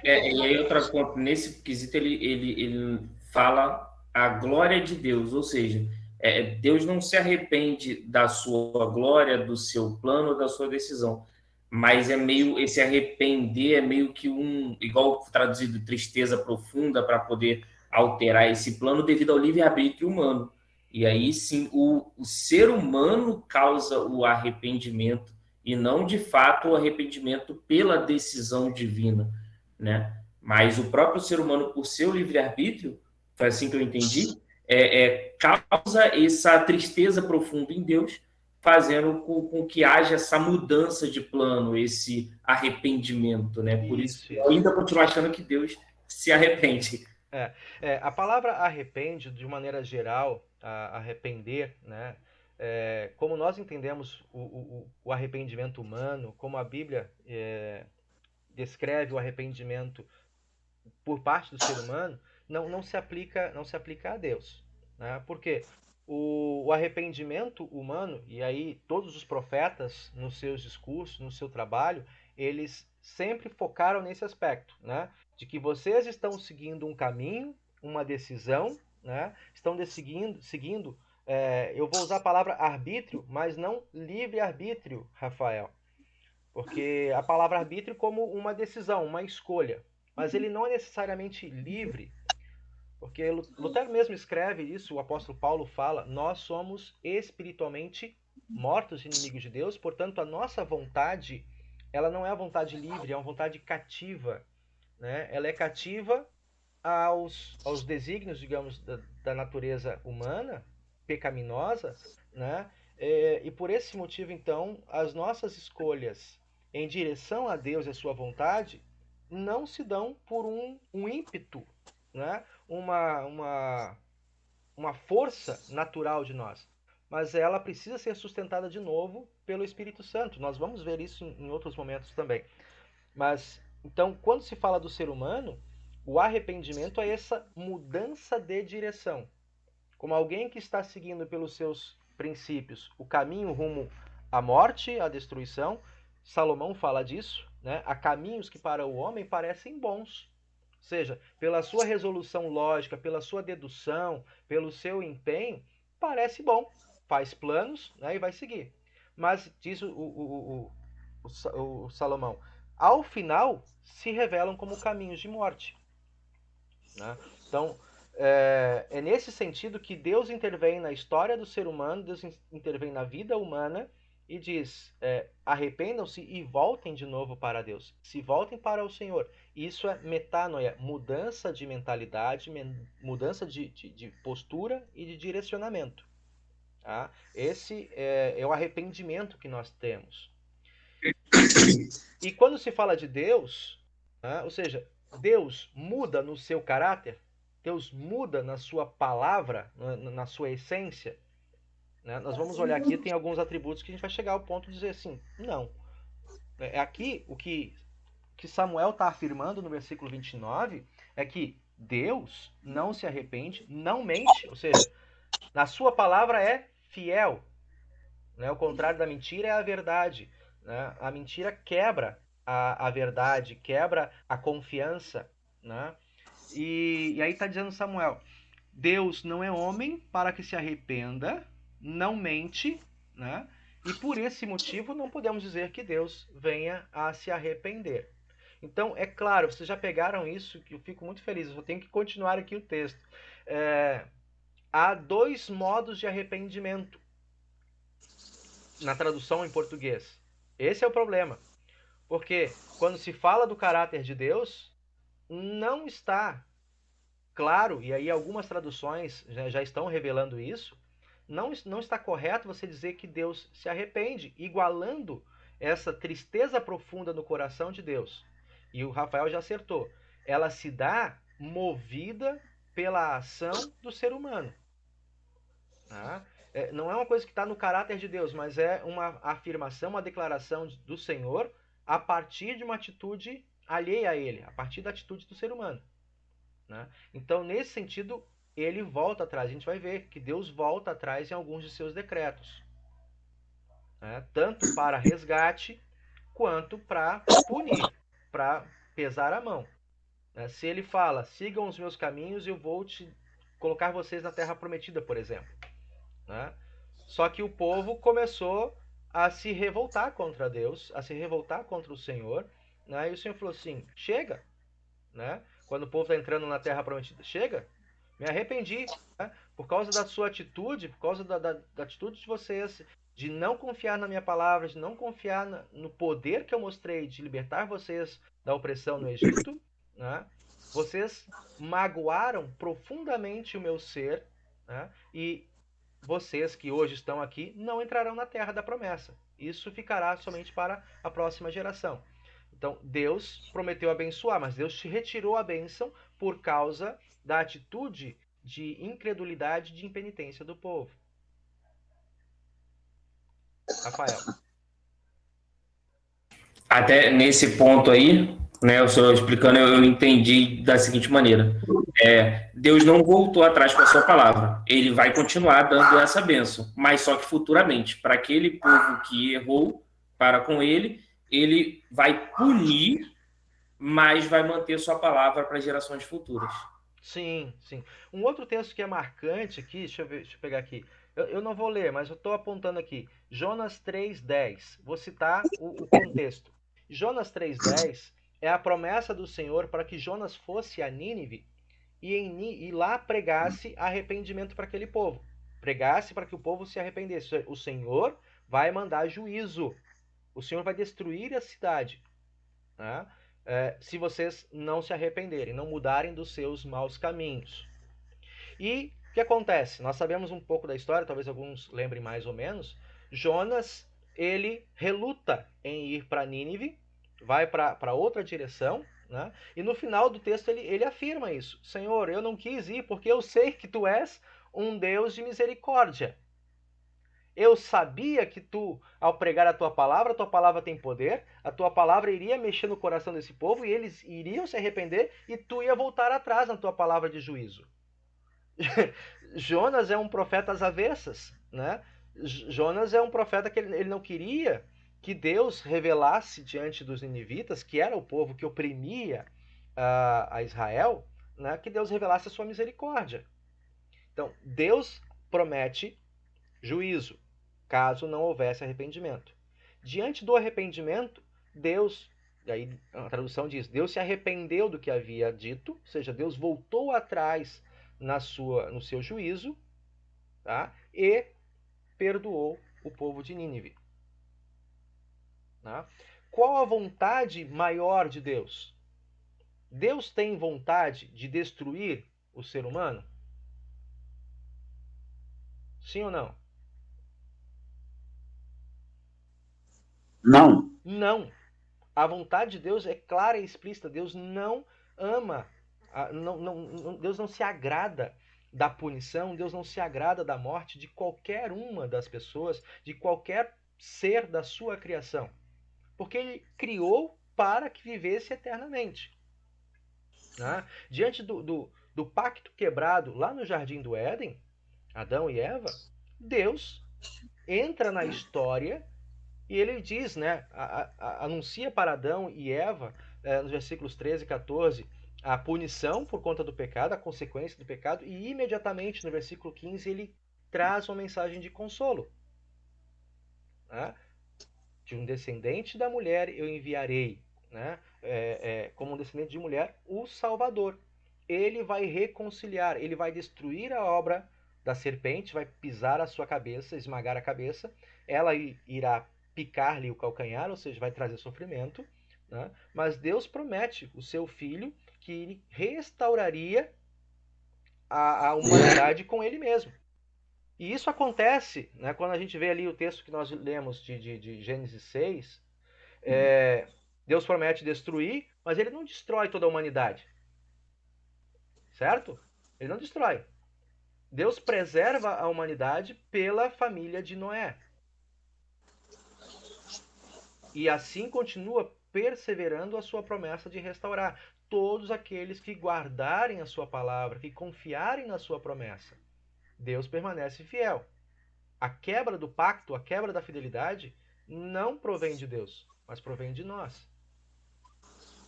E aí, outra coisa, nesse quesito, ele fala a glória de Deus, ou seja, Deus não se arrepende da sua glória, do seu plano, da sua decisão, mas esse arrepender é meio que igual traduzido, tristeza profunda para poder alterar esse plano devido ao livre-arbítrio humano. E aí sim, o ser humano causa o arrependimento e não, de fato, o arrependimento pela decisão divina, né? Mas o próprio ser humano, por seu livre-arbítrio, foi assim que eu entendi, causa essa tristeza profunda em Deus, fazendo com que haja essa mudança de plano, esse arrependimento, né? Por isso eu ainda continuo achando que Deus se arrepende. A palavra arrepende, de maneira geral, arrepender, né? Como nós entendemos o arrependimento humano, como a Bíblia descreve o arrependimento por parte do ser humano, não se aplica a Deus, né? Porque o arrependimento humano, e aí todos os profetas nos seus discursos, no seu trabalho, eles sempre focaram nesse aspecto, né? De que vocês estão seguindo um caminho, uma decisão, né? Estão seguindo, eu vou usar a palavra arbítrio, mas não livre-arbítrio, Rafael. Porque a palavra arbítrio como uma decisão, uma escolha. Mas ele não é necessariamente livre. Porque Lutero mesmo escreve isso, o apóstolo Paulo fala: nós somos espiritualmente mortos, inimigos de Deus, portanto a nossa vontade, ela não é a vontade livre, é uma vontade cativa, né? Ela é cativa aos desígnios, digamos, da natureza humana, pecaminosa, né? E por esse motivo, então, as nossas escolhas em direção a Deus e a sua vontade não se dão por um ímpeto, né? Uma força natural de nós, mas ela precisa ser sustentada de novo pelo Espírito Santo. Nós vamos ver isso em outros momentos também. Mas, então, quando se fala do ser humano, o arrependimento é essa mudança de direção. Como alguém que está seguindo pelos seus princípios o caminho rumo à morte, à destruição, Salomão fala disso, né? Há caminhos que para o homem parecem bons. Ou seja, pela sua resolução lógica, pela sua dedução, pelo seu empenho, parece bom. Faz planos, né, e vai seguir. Mas, diz o Salomão, ao final se revelam como caminhos de morte, né? Então, é nesse sentido que Deus intervém na história do ser humano, Deus intervém na vida humana, e diz, arrependam-se e voltem de novo para Deus. Se voltem para o Senhor. Isso é metanoia, mudança de mentalidade, mudança de postura e de direcionamento. Tá? Esse é o arrependimento que nós temos. E quando se fala de Deus, né, ou seja, Deus muda no seu caráter, Deus muda na sua palavra, na sua essência, né? Nós vamos olhar aqui, tem alguns atributos que a gente vai chegar ao ponto de dizer assim, não. É aqui o que Samuel está afirmando no versículo 29 é que Deus não se arrepende, não mente, ou seja, na sua palavra é fiel. Né? O contrário da mentira é a verdade. Né? A mentira quebra a verdade, quebra a confiança. Né? E aí está dizendo Samuel, Deus não é homem para que se arrependa, não mente, né? E por esse motivo não podemos dizer que Deus venha a se arrepender. Então, é claro, vocês já pegaram isso, que eu fico muito feliz, eu só tenho que continuar aqui o texto. Há dois modos de arrependimento na tradução em português. Esse é o problema. Porque quando se fala do caráter de Deus, não está claro, e aí algumas traduções já estão revelando isso, não está correto você dizer que Deus se arrepende, igualando essa tristeza profunda no coração de Deus. E o Rafael já acertou. Ela se dá movida pela ação do ser humano. Tá? Não é uma coisa que está no caráter de Deus, mas é uma afirmação, uma declaração do Senhor a partir de uma atitude alheia a Ele, a partir da atitude do ser humano. Né? Então, nesse sentido, ele volta atrás. A gente vai ver que Deus volta atrás em alguns de seus decretos. Né? Tanto para resgate, quanto para punir, para pesar a mão. Né? Se ele fala, sigam os meus caminhos, eu vou te colocar vocês na terra prometida, por exemplo. Né? Só que o povo começou a se revoltar contra Deus, a se revoltar contra o Senhor. Né? E o Senhor falou assim, chega. Né? Quando o povo está entrando na terra prometida, chega, me arrependi, né? Por causa da sua atitude, por causa da atitude de vocês, de não confiar na minha palavra, de não confiar no poder que eu mostrei de libertar vocês da opressão no Egito, né? Vocês magoaram profundamente o meu ser, né? E vocês que hoje estão aqui não entrarão na terra da promessa. Isso ficará somente para a próxima geração. Então, Deus prometeu abençoar, mas Deus te retirou a bênção por causa da atitude de incredulidade e de impenitência do povo. Rafael. Até nesse ponto aí, né, o senhor explicando, eu entendi da seguinte maneira. Deus não voltou atrás com a sua palavra. Ele vai continuar dando essa bênção, mas só que futuramente, para aquele povo que errou para com ele vai punir, mas vai manter sua palavra para gerações futuras. Sim, sim. Um outro texto que é marcante aqui, deixa eu pegar aqui. Eu não vou ler, mas eu estou apontando aqui. Jonas 3,10. Vou citar o contexto. Jonas 3,10 é a promessa do Senhor para que Jonas fosse a Nínive e lá pregasse arrependimento para aquele povo. Pregasse para que o povo se arrependesse. O Senhor vai mandar juízo. O Senhor vai destruir a cidade, né? Se vocês não se arrependerem, não mudarem dos seus maus caminhos. E o que acontece? Nós sabemos um pouco da história, talvez alguns lembrem mais ou menos. Jonas, ele reluta em ir para Nínive, vai para outra direção, né? E no final do texto ele afirma isso. Senhor, eu não quis ir porque eu sei que tu és um Deus de misericórdia. Eu sabia que tu, ao pregar a tua palavra tem poder, a tua palavra iria mexer no coração desse povo e eles iriam se arrepender e tu ia voltar atrás na tua palavra de juízo. Jonas é um profeta às avessas, né? Jonas é um profeta que ele não queria que Deus revelasse diante dos ninivitas, que era o povo que oprimia a Israel, né? Que Deus revelasse a sua misericórdia. Então, Deus promete juízo, caso não houvesse arrependimento. Diante do arrependimento, Deus, aí a tradução diz, Deus se arrependeu do que havia dito, ou seja, Deus voltou atrás no seu juízo, tá? E perdoou o povo de Nínive. Né? Qual a vontade maior de Deus? Deus tem vontade de destruir o ser humano? Sim ou não? Não. Não. A vontade de Deus é clara e explícita. Deus não ama, Deus não se agrada da punição, Deus não se agrada da morte de qualquer uma das pessoas, de qualquer ser da sua criação. Porque ele criou para que vivesse eternamente. Né? Diante do pacto quebrado lá no Jardim do Éden, Adão e Eva, Deus entra na história e ele diz, né, anuncia para Adão e Eva, nos versículos 13 e 14, a punição por conta do pecado, a consequência do pecado, e imediatamente no versículo 15 ele traz uma mensagem de consolo. Né? De um descendente da mulher eu enviarei, né, como um descendente de mulher, o Salvador. Ele vai reconciliar, ele vai destruir a obra da serpente, vai pisar a sua cabeça, esmagar a cabeça, ela irá picar-lhe o calcanhar, ou seja, vai trazer sofrimento, né? Mas Deus promete o seu filho que ele restauraria a humanidade com ele mesmo. E isso acontece, né, quando a gente vê ali o texto que nós lemos de Gênesis 6, Deus promete destruir, mas ele não destrói toda a humanidade. Certo? Ele não destrói. Deus preserva a humanidade pela família de Noé. E assim continua perseverando a sua promessa de restaurar todos aqueles que guardarem a sua palavra, que confiarem na sua promessa. Deus permanece fiel. A quebra do pacto, a quebra da fidelidade, não provém de Deus, mas provém de nós.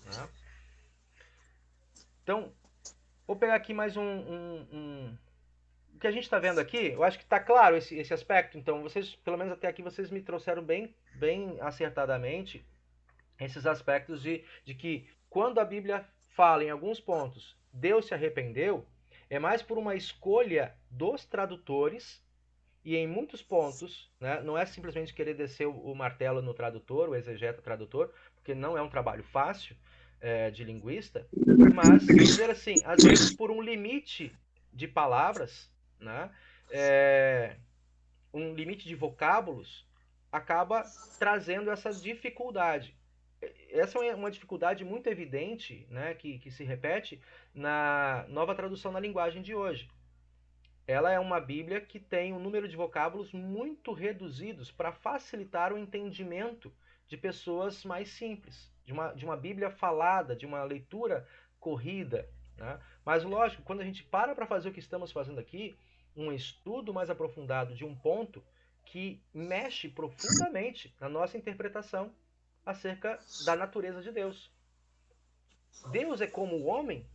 Né? Então, vou pegar aqui mais o que a gente está vendo aqui, eu acho que está claro esse aspecto. Então, vocês, pelo menos até aqui, vocês me trouxeram bem acertadamente esses aspectos de que quando a Bíblia fala em alguns pontos, Deus se arrependeu, é mais por uma escolha dos tradutores, e em muitos pontos, né, não é simplesmente querer descer o martelo no tradutor, o exegeta tradutor, porque não é um trabalho fácil de linguista, mas, dizer assim, às vezes por um limite de palavras, né, um limite de vocábulos, acaba trazendo essa dificuldade. Essa é uma dificuldade muito evidente, né, que se repete na Nova Tradução na Linguagem de hoje. Ela é uma Bíblia que tem um número de vocábulos muito reduzidos para facilitar o entendimento de pessoas mais simples, de uma Bíblia falada, de uma leitura corrida. Né? Mas, lógico, quando a gente para fazer o que estamos fazendo aqui, um estudo mais aprofundado de um ponto que mexe profundamente na nossa interpretação acerca da natureza de Deus. Deus é como o homem,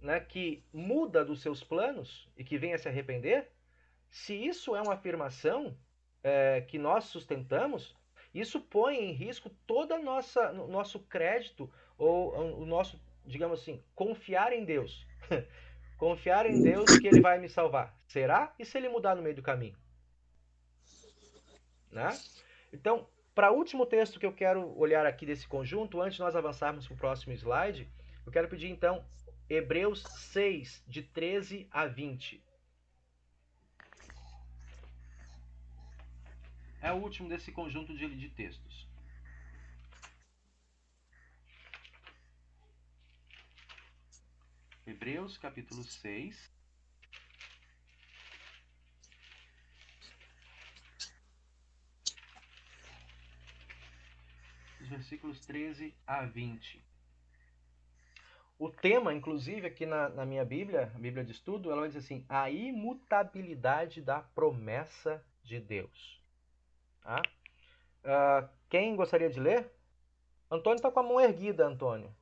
né, que muda dos seus planos e que vem a se arrepender. Se isso é uma afirmação que nós sustentamos, isso põe em risco todo o nosso crédito ou o nosso, digamos assim, confiar em Deus. Confiar em Deus que Ele vai me salvar. Será? E se Ele mudar no meio do caminho? Né? Então, para o último texto que eu quero olhar aqui desse conjunto, antes de nós avançarmos para o próximo slide, eu quero pedir então Hebreus 6, de 13 a 20. É o último desse conjunto de textos. Hebreus, capítulo 6. Os versículos 13 a 20. O tema, inclusive, aqui na minha Bíblia, a Bíblia de Estudo, ela vai dizer assim, a imutabilidade da promessa de Deus. Tá? Quem gostaria de ler? Antônio está com a mão erguida, Antônio.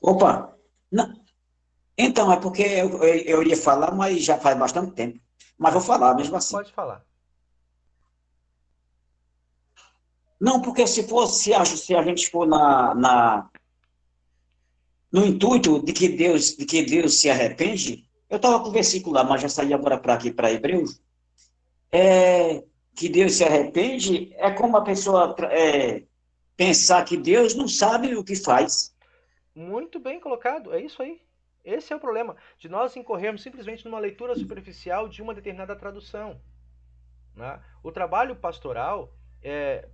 Opa! Não. Então, é porque eu ia falar, mas já faz bastante tempo. Mas vou falar mesmo assim. Pode falar. Não, porque se a gente for no intuito de que Deus se arrepende, eu estava com o versículo lá, mas já saí agora para aqui, para Hebreus, que Deus se arrepende, é como a pessoa pensar que Deus não sabe o que faz. Muito bem colocado, é isso aí. Esse é o problema, de nós incorrermos simplesmente numa leitura superficial de uma determinada tradução. Né? O trabalho pastoral,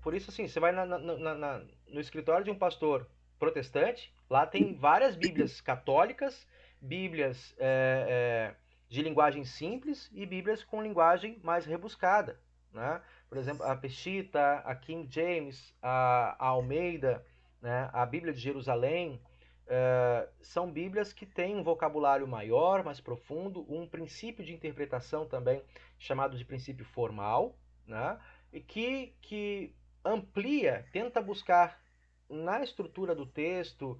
por isso assim, você vai no escritório de um pastor protestante, lá tem várias bíblias católicas, bíblias de linguagem simples e bíblias com linguagem mais rebuscada. Né? Por exemplo, a Peshitta, a King James, a Almeida, né? A Bíblia de Jerusalém, são bíblias que têm um vocabulário maior, mais profundo, um princípio de interpretação também chamado de princípio formal, né? E que amplia, tenta buscar na estrutura do texto,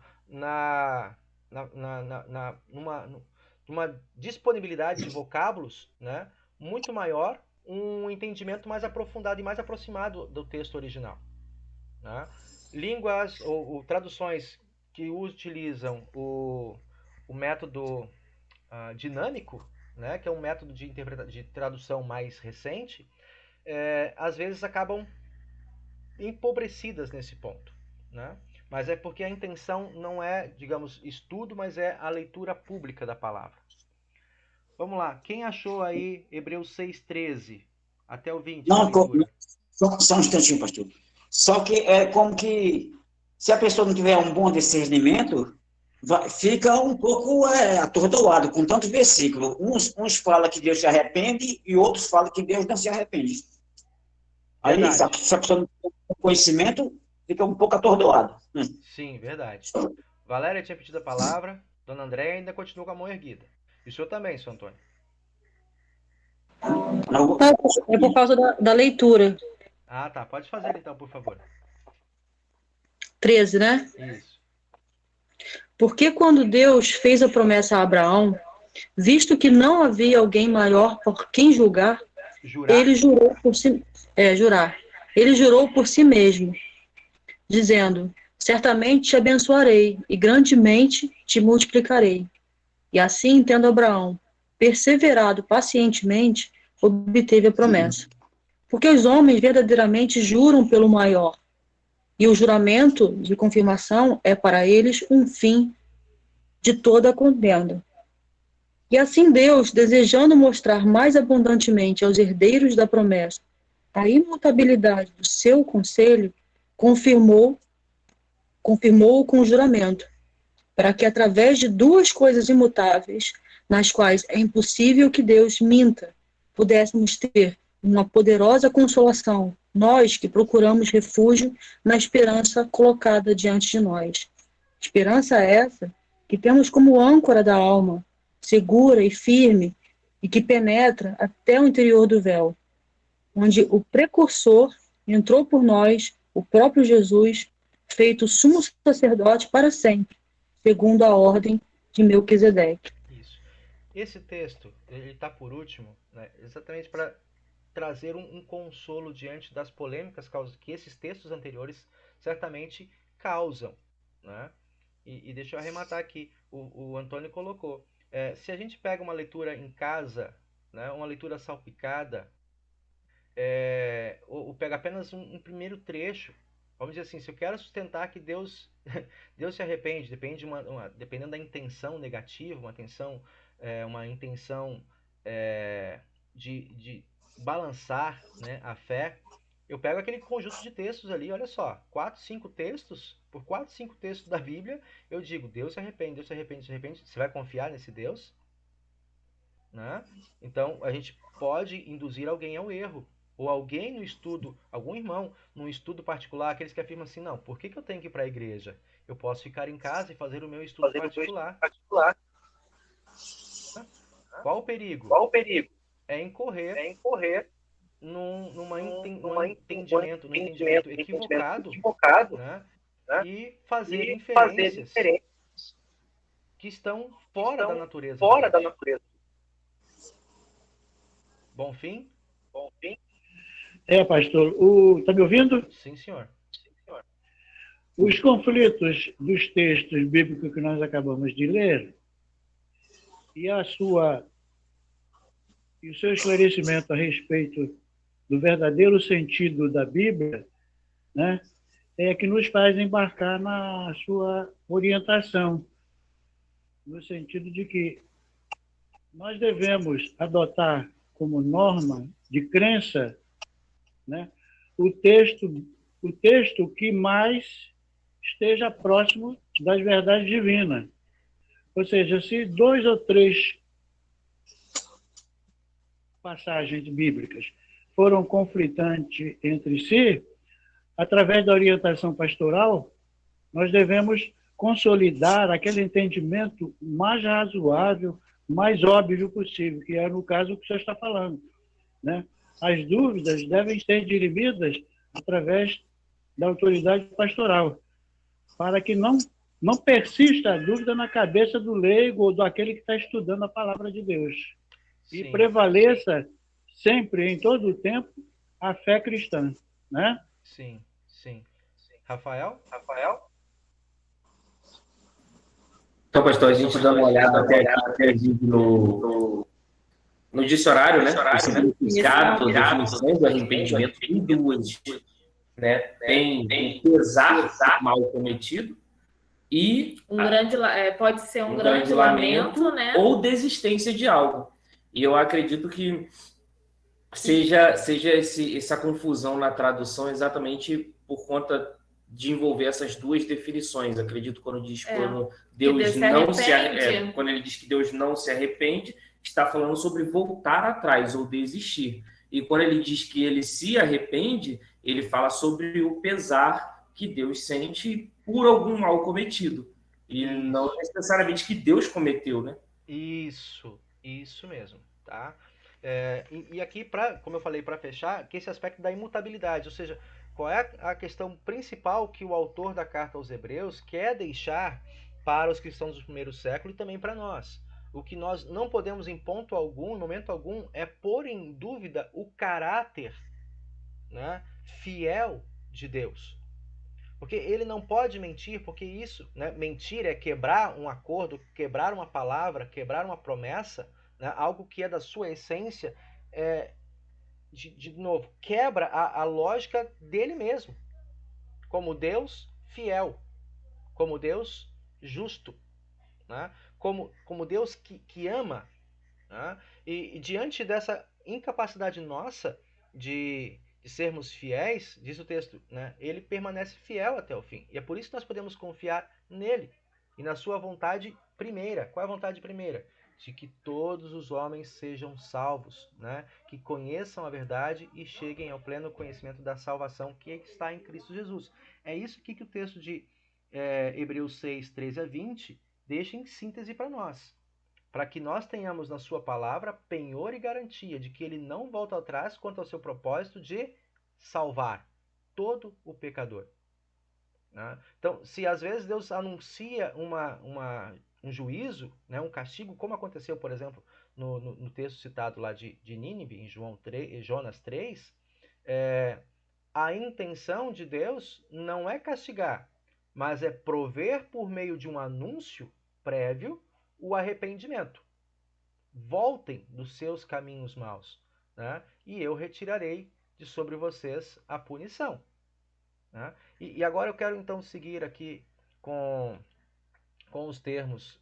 numa disponibilidade de vocábulos, né? Muito maior, um entendimento mais aprofundado e mais aproximado do texto original. Né? Línguas ou traduções que utilizam o método dinâmico, né, que é um método de tradução mais recente, às vezes acabam empobrecidas nesse ponto. Né? Mas é porque a intenção não é, digamos, estudo, mas é a leitura pública da palavra. Vamos lá, quem achou aí Hebreus 6,13 até o 20? Não, só um instantinho, pastor. Só que é como que, se a pessoa não tiver um bom discernimento, fica um pouco atordoado com tantos versículos. Uns falam que Deus se arrepende e outros falam que Deus não se arrepende. Aí, se a pessoa não tem conhecimento, fica um pouco atordoado. Sim, verdade. Valéria tinha pedido a palavra, Dona Andréia ainda continua com a mão erguida. E o senhor também, senhor Antônio? É por causa da leitura. Ah, tá. Pode fazer então, por favor. 13, né? Isso. Porque quando Deus fez a promessa a Abraão, visto que não havia alguém maior por quem julgar, ele jurou por si, jurar. Ele jurou por si mesmo, dizendo: certamente te abençoarei e grandemente te multiplicarei. E assim, tendo Abraão perseverado pacientemente, obteve a promessa. Porque os homens verdadeiramente juram pelo maior, e o juramento de confirmação é para eles um fim de toda a contenda. E assim Deus, desejando mostrar mais abundantemente aos herdeiros da promessa a imutabilidade do seu conselho, confirmou com o juramento, para que através de duas coisas imutáveis, nas quais é impossível que Deus minta, pudéssemos ter uma poderosa consolação, nós que procuramos refúgio na esperança colocada diante de nós. Esperança essa que temos como âncora da alma, segura e firme, e que penetra até o interior do véu, onde o precursor entrou por nós, o próprio Jesus, feito sumo sacerdote para sempre, segundo a ordem de Melquisedeque. Isso. Esse texto, ele está por último, né, exatamente para trazer um consolo diante das polêmicas que esses textos anteriores certamente causam. Né? E deixa eu arrematar aqui, o Antônio colocou. Se a gente pega uma leitura em casa, né, uma leitura salpicada, ou pega apenas um primeiro trecho, vamos dizer assim, se eu quero sustentar que Deus se arrepende, dependendo da intenção negativa, uma intenção de balançar, né, a fé, eu pego aquele conjunto de textos ali, olha só, 4, 5 textos, por 4, 5 textos da Bíblia, eu digo, Deus se arrepende, Deus se arrepende, Deus se arrepende. Você vai confiar nesse Deus? Né? Então, a gente pode induzir alguém ao erro. Ou alguém no estudo, algum irmão, num estudo particular, aqueles que afirmam assim, não, por que eu tenho que ir para a igreja? Eu posso ficar em casa e fazer o meu estudo particular. Qual o perigo? É incorrer num entendimento equivocado, né? E fazer inferências que estão fora da natureza. Bom fim? Pastor, está me ouvindo? Sim, senhor. Os conflitos dos textos bíblicos que nós acabamos de ler e o seu esclarecimento a respeito do verdadeiro sentido da Bíblia, né, que nos faz embarcar na sua orientação, no sentido de que nós devemos adotar como norma de crença, né, o texto que mais esteja próximo das verdades divinas. Ou seja, se 2 ou 3 passagens bíblicas foram conflitantes entre si, através da orientação pastoral, nós devemos consolidar aquele entendimento mais razoável, mais óbvio possível, que é, no caso, o que o senhor está falando, né? As dúvidas devem ser dirimidas através da autoridade pastoral, para que não persista a dúvida na cabeça do leigo ou daquele que está estudando a palavra de Deus. E prevaleça sempre, em todo o tempo, a fé cristã, né? Sim, sim. Rafael? Então, pastor, a gente dá uma olhada até aqui no dicionário, né? O significado, a definição do arrependimento tem duas, né? Tem o pesar mal cometido e pode ser um grande lamento, né? Ou desistência de algo. E eu acredito que seja essa confusão na tradução exatamente por conta de envolver essas duas definições. Acredito quando diz quando Deus não se arrepende, quando ele diz que Deus não se arrepende, está falando sobre voltar atrás ou desistir. E quando ele diz que ele se arrepende, ele fala sobre o pesar que Deus sente por algum mal cometido. E não necessariamente que Deus cometeu, né? Isso mesmo, tá? E aqui, como eu falei, para fechar, que esse aspecto da imutabilidade, ou seja, qual é a questão principal que o autor da carta aos Hebreus quer deixar para os cristãos do primeiro século e também para nós. O que nós não podemos, em ponto algum, em momento algum, é pôr em dúvida o caráter, né, fiel de Deus. Porque ele não pode mentir, porque isso, né, mentir é quebrar um acordo, quebrar uma palavra, quebrar uma promessa, né, algo que é da sua essência, de novo, quebra a lógica dele mesmo, como Deus fiel, como Deus justo, né, como Deus que ama. Né, e diante dessa incapacidade nossa de sermos fiéis, diz o texto, né, ele permanece fiel até o fim. E é por isso que nós podemos confiar nele e na sua vontade primeira. Qual é a vontade primeira? De que todos os homens sejam salvos, né? Que conheçam a verdade e cheguem ao pleno conhecimento da salvação que está em Cristo Jesus. É isso que o texto de Hebreus 6, 13 a 20 deixa em síntese para nós. Para que nós tenhamos na sua palavra penhor e garantia de que ele não volta atrás quanto ao seu propósito de salvar todo o pecador. Né? Então, se às vezes Deus anuncia um juízo, né, um castigo, como aconteceu, por exemplo, no texto citado lá de Nínive, em Jonas 3, a intenção de Deus não é castigar, mas é prover por meio de um anúncio prévio o arrependimento. Voltem dos seus caminhos maus, né? E eu retirarei de sobre vocês a punição. Né? E agora eu quero então seguir aqui com os termos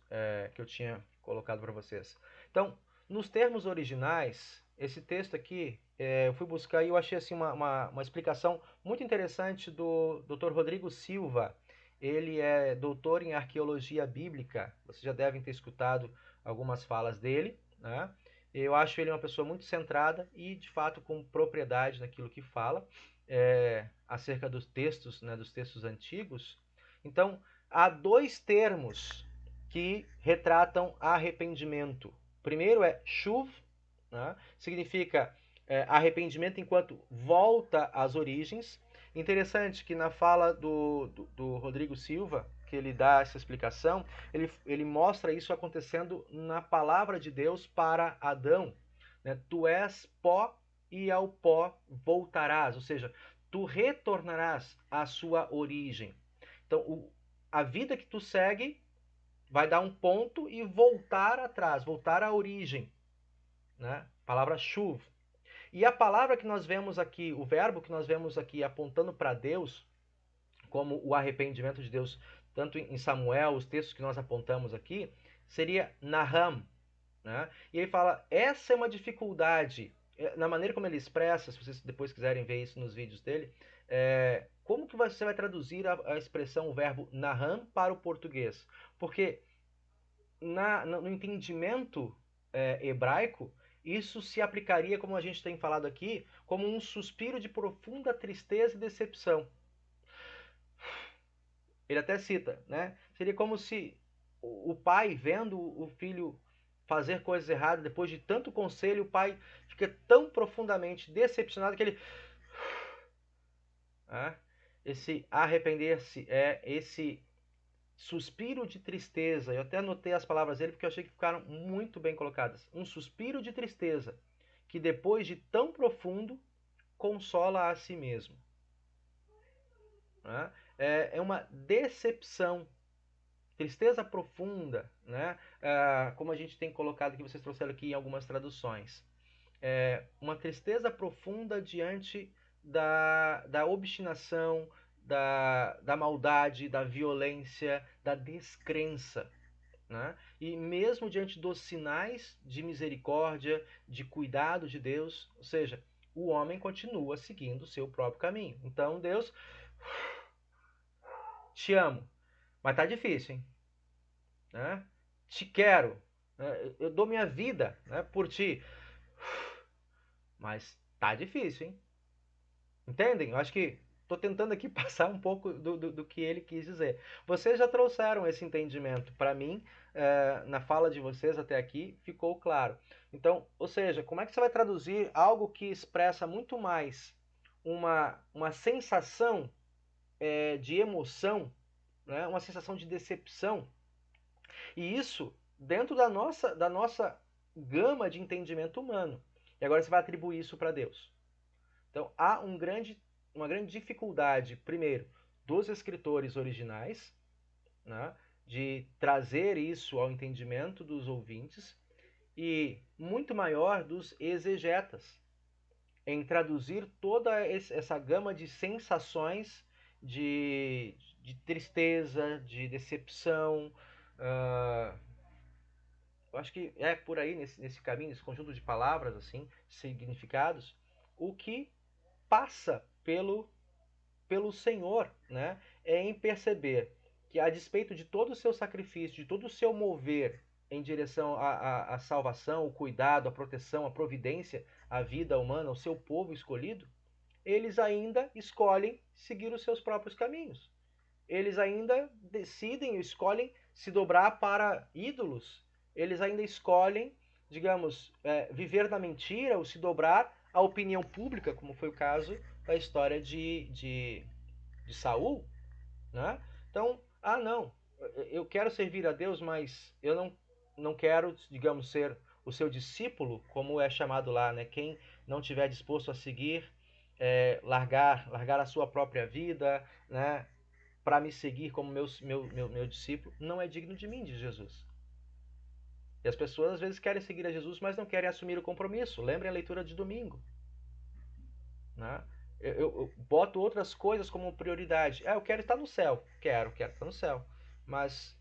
que eu tinha colocado para vocês. Então, nos termos originais, esse texto aqui, eu fui buscar e eu achei assim, uma explicação muito interessante do Dr. Rodrigo Silva. Ele é doutor em arqueologia bíblica. Vocês já devem ter escutado algumas falas dele, né? Eu acho ele uma pessoa muito centrada e, de fato, com propriedade naquilo que fala acerca dos textos, né, dos textos antigos. Então, há dois termos que retratam arrependimento. Primeiro é shuv, né? Significa arrependimento enquanto volta às origens. Interessante que na fala do Rodrigo Silva, que ele dá essa explicação, ele mostra isso acontecendo na palavra de Deus para Adão. Né? Tu és pó e ao pó voltarás, ou seja, tu retornarás à sua origem. Então, a vida que tu segue vai dar um ponto e voltar atrás, voltar à origem. Né? Palavra shuv. E a palavra que nós vemos aqui, o verbo que nós vemos aqui apontando para Deus, como o arrependimento de Deus, tanto em Samuel, os textos que nós apontamos aqui, seria Naham, né? E ele fala, essa é uma dificuldade, na maneira como ele expressa, se vocês depois quiserem ver isso nos vídeos dele, como que você vai traduzir a expressão, o verbo Naham para o português? Porque no entendimento hebraico, isso se aplicaria, como a gente tem falado aqui, como um suspiro de profunda tristeza e decepção. Ele até cita, né? Seria como se o pai, vendo o filho fazer coisas erradas, depois de tanto conselho, o pai fica tão profundamente decepcionado que ele... esse arrepender-se é esse suspiro de tristeza. Eu até anotei as palavras dele porque eu achei que ficaram muito bem colocadas. Um suspiro de tristeza que depois de tão profundo consola a si mesmo. É uma decepção, tristeza profunda, né? Como a gente tem colocado que vocês trouxeram aqui em algumas traduções. Uma tristeza profunda diante da obstinação, da maldade, da violência, da descrença, né? E mesmo diante dos sinais de misericórdia, de cuidado de Deus, ou seja, o homem continua seguindo o seu próprio caminho. Então Deus, te amo, mas tá difícil, hein? Né? Te quero, eu dou minha vida, né, por ti, mas tá difícil, hein? Entendem? Eu acho que estou tentando aqui passar um pouco do que ele quis dizer. Vocês já trouxeram esse entendimento para mim, na fala de vocês até aqui, ficou claro. Então, ou seja, como é que você vai traduzir algo que expressa muito mais uma sensação de emoção, né? Uma sensação de decepção, e isso dentro da nossa gama de entendimento humano. E agora você vai atribuir isso para Deus. Então, há uma grande dificuldade, primeiro, dos escritores originais, né, de trazer isso ao entendimento dos ouvintes, e muito maior dos exegetas, em traduzir toda essa gama de sensações de tristeza, de decepção. Eu acho que é por aí, nesse caminho, nesse conjunto de palavras, assim, significados, o que passa pelo Senhor, né, em perceber que, a despeito de todo o seu sacrifício, de todo o seu mover em direção à salvação, o cuidado, a proteção, a providência, a vida humana, o seu povo escolhido, eles ainda escolhem seguir os seus próprios caminhos. Eles ainda decidem, escolhem se dobrar para ídolos. Eles ainda escolhem, digamos, viver na mentira ou se dobrar à opinião pública, como foi o caso da história de Saul, né? Então, não, eu quero servir a Deus, mas eu não quero, digamos, ser o seu discípulo, como é chamado lá, né? Quem não tiver disposto a seguir, largar a sua própria vida, né, para me seguir como meu discípulo, não é digno de mim, diz Jesus. E as pessoas às vezes querem seguir a Jesus, mas não querem assumir o compromisso. Lembrem a leitura de domingo, né? Eu boto outras coisas como prioridade. Eu quero estar no céu. Quero estar no céu. Mas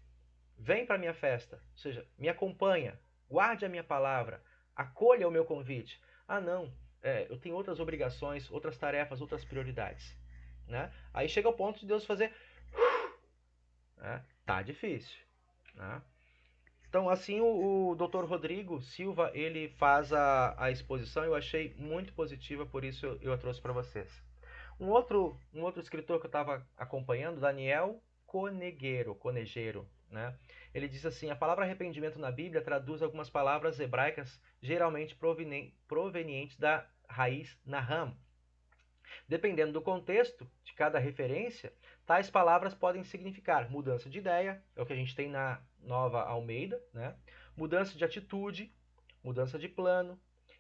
vem para a minha festa. Ou seja, me acompanha. Guarde a minha palavra. Acolha o meu convite. Não. Eu tenho outras obrigações, outras tarefas, outras prioridades, né? Aí chega o ponto de Deus fazer... né? Tá difícil, né? Então, assim, o Dr. Rodrigo Silva, ele faz a exposição, eu achei muito positiva, por isso eu a trouxe para vocês. Um outro escritor que eu estava acompanhando, Daniel Conejeiro, né? Ele diz assim: a palavra arrependimento na Bíblia traduz algumas palavras hebraicas, geralmente provenientes da raiz Naham. Dependendo do contexto de cada referência, tais palavras podem significar mudança de ideia, é o que a gente tem na Nova Almeida, né? Mudança de atitude, mudança de plano,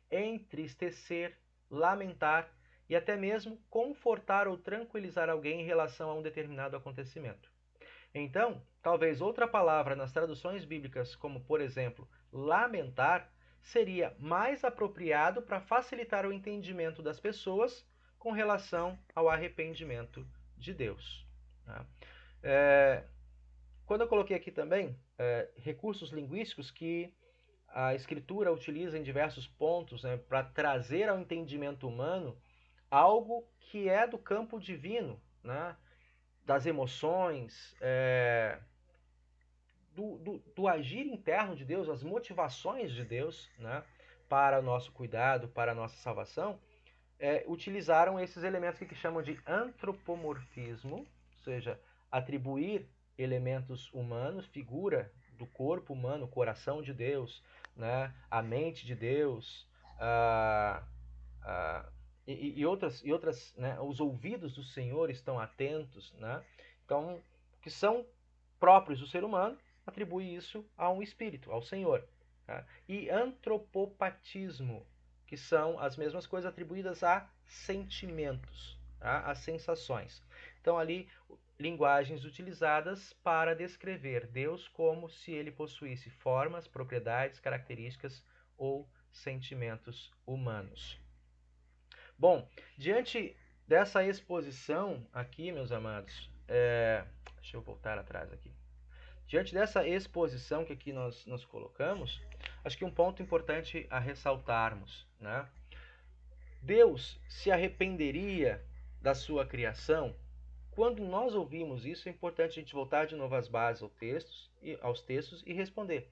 entristecer, lamentar e até mesmo confortar ou tranquilizar alguém em relação a um determinado acontecimento. Então, talvez outra palavra nas traduções bíblicas, como por exemplo, lamentar, seria mais apropriado para facilitar o entendimento das pessoas com relação ao arrependimento de Deus, Né? Quando eu coloquei aqui também recursos linguísticos que a Escritura utiliza em diversos pontos, né, para trazer ao entendimento humano algo que é do campo divino, né, das emoções, do agir interno de Deus, as motivações de Deus, né, para o nosso cuidado, para a nossa salvação, utilizaram esses elementos que chamam de antropomorfismo, ou seja, atribuir elementos humanos, figura do corpo humano, o coração de Deus, né, a mente de Deus, e outras, né, os ouvidos do Senhor estão atentos, né, então, que são próprios do ser humano, atribui isso a um espírito, ao Senhor. Tá? E antropopatismo, que são as mesmas coisas atribuídas a sentimentos, tá? A sensações. Então, ali, linguagens utilizadas para descrever Deus como se ele possuísse formas, propriedades, características ou sentimentos humanos. Bom, diante dessa exposição aqui, meus amados, deixa eu voltar atrás aqui. Diante dessa exposição que aqui nós colocamos, acho que um ponto importante a ressaltarmos, né? Deus se arrependeria da sua criação? Quando nós ouvimos isso, é importante a gente voltar de novo às bases, aos textos e responder.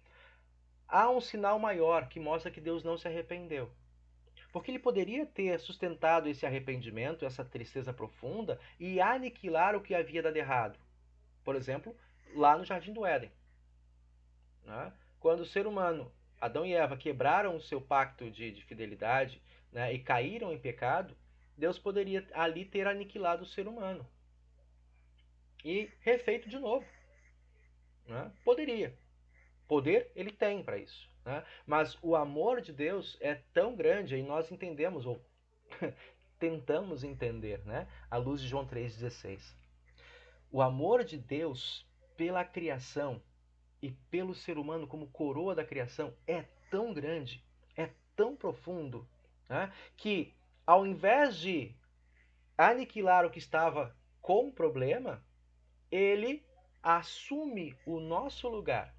Há um sinal maior que mostra que Deus não se arrependeu. Porque ele poderia ter sustentado esse arrependimento, essa tristeza profunda, e aniquilar o que havia dado errado. Por exemplo, lá no Jardim do Éden. Né? Quando o ser humano, Adão e Eva, quebraram o seu pacto de fidelidade, né, e caíram em pecado, Deus poderia ali ter aniquilado o ser humano. E refeito de novo. Né? Poderia. Poder ele tem para isso. Né? Mas o amor de Deus é tão grande, e nós entendemos, ou tentamos entender, né, à luz de João 3,16. O amor de Deus pela criação e pelo ser humano como coroa da criação é tão grande, é tão profundo, né, que ao invés de aniquilar o que estava com problema, ele assume o nosso lugar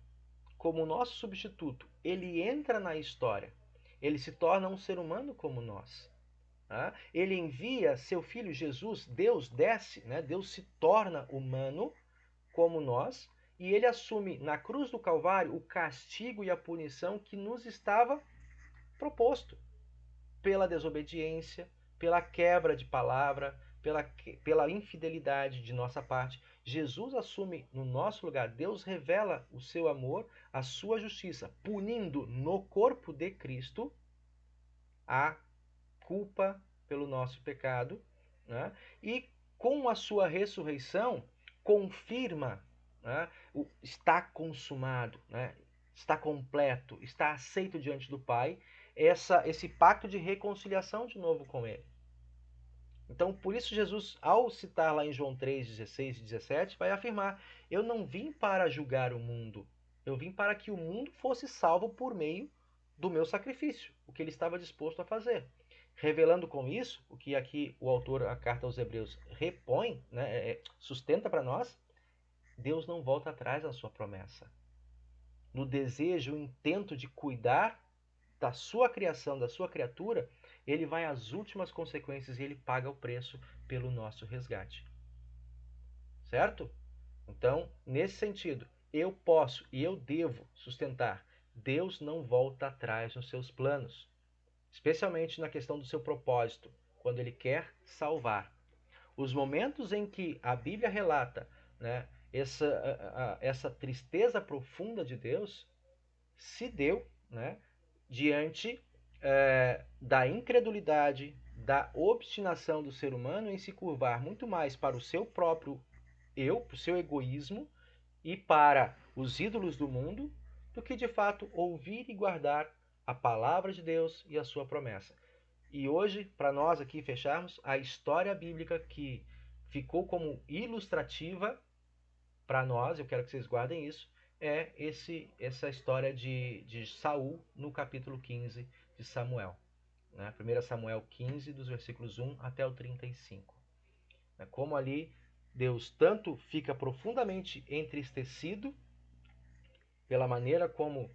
como nosso substituto. Ele entra na história, ele se torna um ser humano como nós. Ele envia seu filho Jesus, Deus desce, né? Deus se torna humano como nós, e ele assume na cruz do Calvário o castigo e a punição que nos estava proposto pela desobediência, pela quebra de palavra, pela infidelidade de nossa parte. Jesus assume no nosso lugar, Deus revela o seu amor, a sua justiça, punindo no corpo de Cristo a culpa pelo nosso pecado, né? E com a sua ressurreição confirma, né, está consumado, né, está completo, está aceito diante do Pai, esse pacto de reconciliação de novo com Ele. Então, por isso Jesus, ao citar lá em João 3:16 e 17, vai afirmar: eu não vim para julgar o mundo, eu vim para que o mundo fosse salvo por meio do meu sacrifício, o que ele estava disposto a fazer. Revelando com isso, o que aqui o autor, a carta aos Hebreus, repõe, né, sustenta para nós, Deus não volta atrás na sua promessa. No desejo, o intento de cuidar da sua criação, da sua criatura, ele vai às últimas consequências e ele paga o preço pelo nosso resgate. Certo? Então, nesse sentido, eu posso e eu devo sustentar, Deus não volta atrás nos seus planos. Especialmente na questão do seu propósito, quando ele quer salvar. Os momentos em que a Bíblia relata, né, essa tristeza profunda de Deus se deu, né, diante da incredulidade, da obstinação do ser humano em se curvar muito mais para o seu próprio eu, para o seu egoísmo e para os ídolos do mundo, do que de fato ouvir e guardar a palavra de Deus e a sua promessa. E hoje, para nós aqui fecharmos, a história bíblica que ficou como ilustrativa para nós, eu quero que vocês guardem isso, é essa história de Saul no capítulo 15 de Samuel. Né? 1 Samuel 15, dos versículos 1 até o 35. Como ali Deus tanto fica profundamente entristecido pela maneira como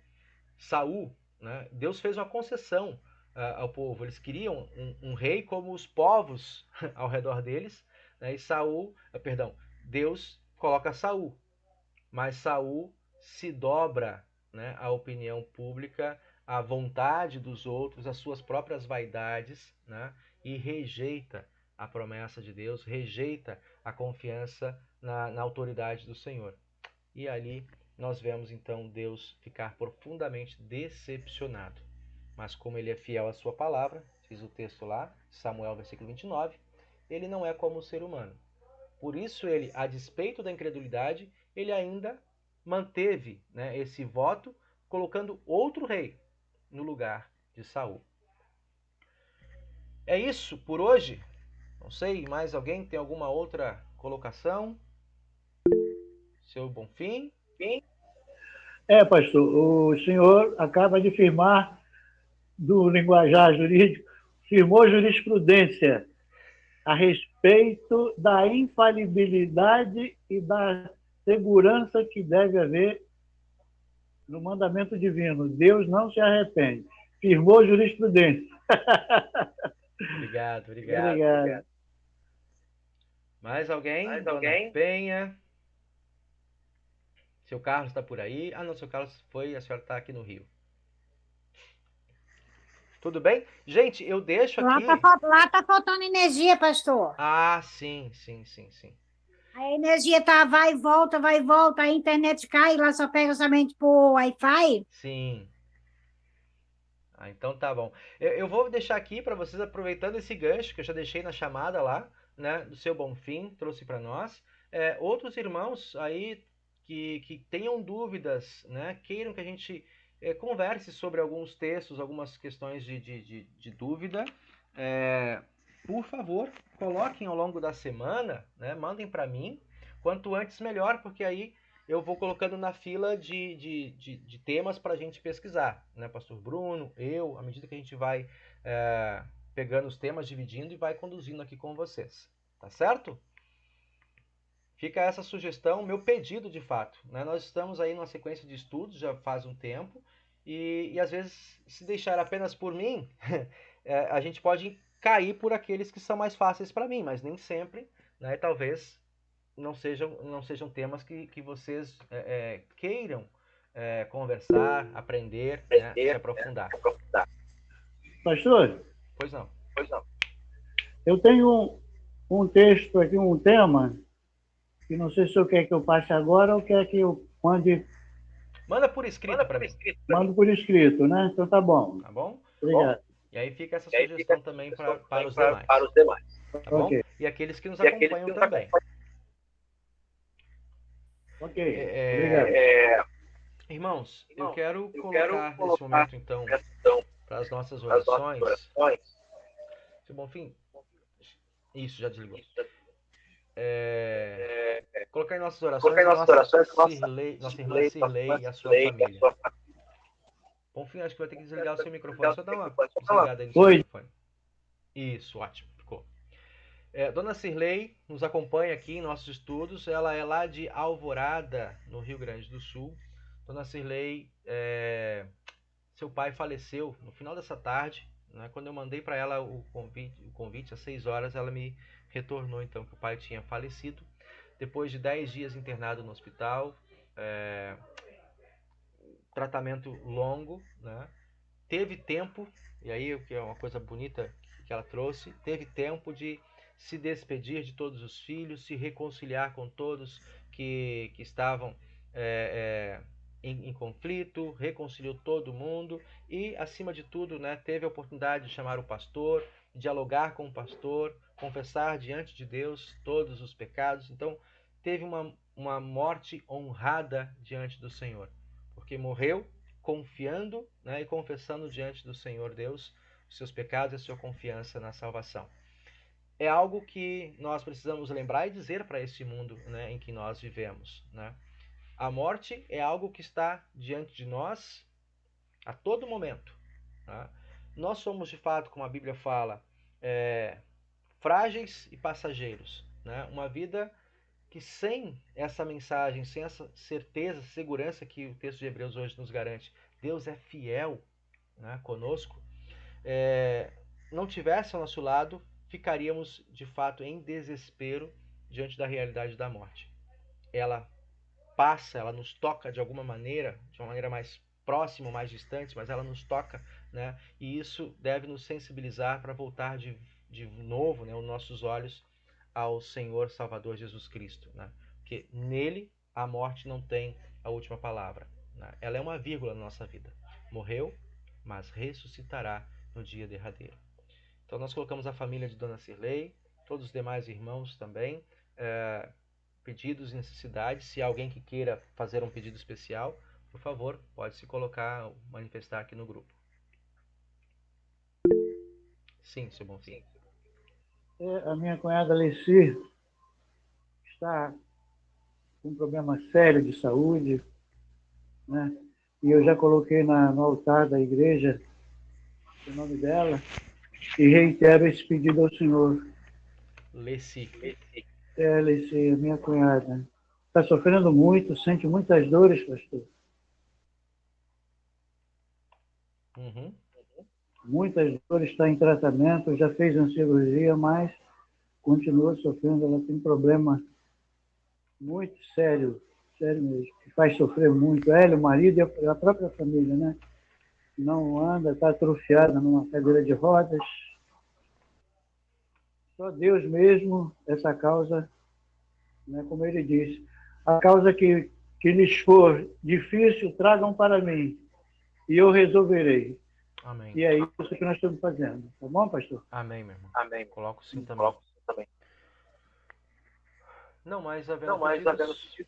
Saul, né? Deus fez uma concessão ao povo. Eles queriam um rei como os povos ao redor deles, né? Deus coloca Saul, mas Saul se dobra, né, à opinião pública, à vontade dos outros, às suas próprias vaidades, né? E rejeita a promessa de Deus, rejeita a confiança na autoridade do Senhor. E ali nós vemos então Deus ficar profundamente decepcionado. Mas como ele é fiel à sua palavra, diz o texto lá, Samuel, versículo 29, ele não é como o ser humano. Por isso ele, a despeito da incredulidade, ele ainda manteve, né, esse voto, colocando outro rei no lugar de Saul. É isso por hoje. Não sei, mais alguém tem alguma outra colocação? Seu Bonfim? Pastor, o senhor acaba de firmar, do linguajar jurídico, firmou jurisprudência a respeito da infalibilidade e da segurança que deve haver no mandamento divino. Deus não se arrepende. Firmou jurisprudência. Obrigado. Obrigado. Mais alguém? Dona Penha? Seu Carlos está por aí? Ah, não, seu Carlos foi, a senhora está aqui no Rio. Tudo bem? Gente, eu deixo aqui... Lá tá faltando energia, pastor. Ah, sim. A energia tá vai e volta, a internet cai, lá só pega somente por Wi-Fi. Sim. Ah, então tá bom. Eu vou deixar aqui para vocês, aproveitando esse gancho que eu já deixei na chamada lá, né, do seu Bonfim, trouxe para nós. Outros irmãos aí que tenham dúvidas, né, queiram que a gente converse sobre alguns textos, algumas questões de dúvida, por favor, coloquem ao longo da semana, né, mandem para mim, quanto antes melhor, porque aí eu vou colocando na fila de temas para a gente pesquisar, né, Pastor Bruno, eu, à medida que a gente vai pegando os temas, dividindo e vai conduzindo aqui com vocês, tá certo? Fica essa sugestão, meu pedido de fato, né? Nós estamos aí numa sequência de estudos já faz um tempo e às vezes, se deixar apenas por mim, a gente pode cair por aqueles que são mais fáceis para mim, mas nem sempre, né? Talvez não sejam temas que vocês queiram conversar, aprender, né, se aprofundar. Pastor? Pois não. Eu tenho um texto aqui, um tema, que não sei se o senhor quer que eu passe agora ou quer que eu mande... Manda por escrito para mim. Mando por escrito, né? Então tá bom. Tá bom? Obrigado. E aí fica essa sugestão também para os demais. Tá bom? Ok. E aqueles que nos acompanham também. Ok, obrigado. Irmãos, eu quero colocar nesse momento, então, para as nossas orações. Seu Bonfim, isso, já desligou. Colocar em nossas orações nossa irmã Cirlei e a sua família. Bonfim, acho que vai ter que desligar o seu microfone. Só dá uma desligada aí no seu microfone. Isso, ótimo. Ficou. Dona Cirlei nos acompanha aqui em nossos estudos. Ela é lá de Alvorada, no Rio Grande do Sul. Dona Cirlei, seu pai faleceu no final dessa tarde, né? Quando eu mandei para ela o convite às 6 horas, ela me retornou então que o pai tinha falecido. Depois de 10 dias internado no hospital, tratamento longo, né? Teve tempo, e aí o que é uma coisa bonita que ela trouxe, teve tempo de se despedir de todos os filhos, se reconciliar com todos que estavam em conflito, reconciliou todo mundo e, acima de tudo, né, teve a oportunidade de chamar o pastor, dialogar com o pastor, confessar diante de Deus todos os pecados. Então, teve uma morte honrada diante do Senhor, porque morreu confiando, né, e confessando diante do Senhor Deus os seus pecados e a sua confiança na salvação. É algo que nós precisamos lembrar e dizer para esse mundo, né, em que nós vivemos, né? A morte é algo que está diante de nós a todo momento, tá? Nós somos, de fato, como a Bíblia fala, frágeis e passageiros, né? Uma vida que sem essa mensagem, sem essa certeza, segurança que o texto de Hebreus hoje nos garante, Deus é fiel, né, conosco, não tivesse ao nosso lado, ficaríamos de fato em desespero diante da realidade da morte. Ela passa, ela nos toca de alguma maneira, de uma maneira mais próxima, mais distante, mas ela nos toca, né? E isso deve nos sensibilizar para voltar de novo, né, os nossos olhos ao Senhor Salvador Jesus Cristo, né? Porque nele a morte não tem a última palavra, né? Ela é uma vírgula na nossa vida. Morreu, mas ressuscitará no dia derradeiro. Então nós colocamos a família de Dona Cirlei, todos os demais irmãos também, pedidos e necessidades. Se há alguém que queira fazer um pedido especial, por favor, pode se colocar, manifestar aqui no grupo. Sim, seu Bonfim. A minha cunhada Alessi está com um problema sério de saúde, né? E eu já coloquei no altar da igreja o nome dela e reitero esse pedido ao Senhor. Alessi. Alessi, a minha cunhada. Está sofrendo muito, sente muitas dores, pastor. Uhum. Muitas dores, está em tratamento, já fez uma cirurgia, mas continua sofrendo. Ela tem um problema muito sério, sério mesmo, que faz sofrer muito ela, o marido e a própria família, né? Não anda, está atrofiada numa cadeira de rodas. Só Deus mesmo, essa causa, né, como ele disse, a causa que lhes for difícil, tragam para mim, e eu resolverei. Amém. E é isso que nós estamos fazendo. Tá bom, pastor? Amém, meu irmão. Amém. Coloco sim também. Não mais havendo pedidos,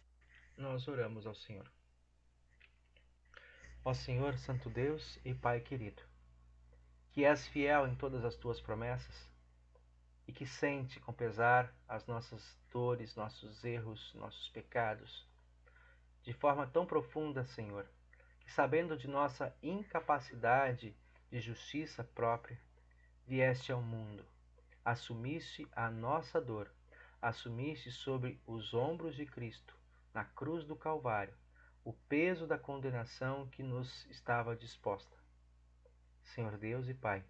nós oramos ao Senhor. Ó Senhor, Santo Deus e Pai querido, que és fiel em todas as tuas promessas e que sente com pesar as nossas dores, nossos erros, nossos pecados, de forma tão profunda, Senhor, que sabendo de nossa incapacidade de justiça própria, vieste ao mundo, assumiste a nossa dor, assumiste sobre os ombros de Cristo, na cruz do Calvário, o peso da condenação que nos estava disposta. Senhor Deus e Pai,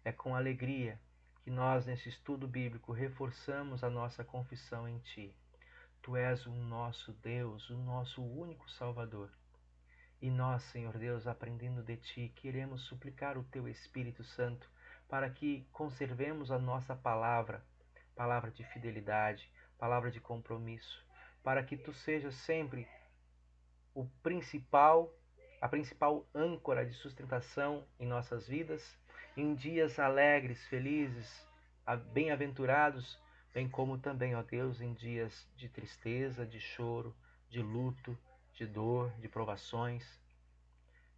é com alegria que nós, nesse estudo bíblico, reforçamos a nossa confissão em Ti. Tu és o nosso Deus, o nosso único Salvador. E nós, Senhor Deus, aprendendo de Ti, queremos suplicar o Teu Espírito Santo para que conservemos a nossa palavra, palavra de fidelidade, palavra de compromisso, para que Tu sejas sempre a principal âncora de sustentação em nossas vidas, em dias alegres, felizes, bem-aventurados, bem como também, ó Deus, em dias de tristeza, de choro, de luto, de dor, de provações.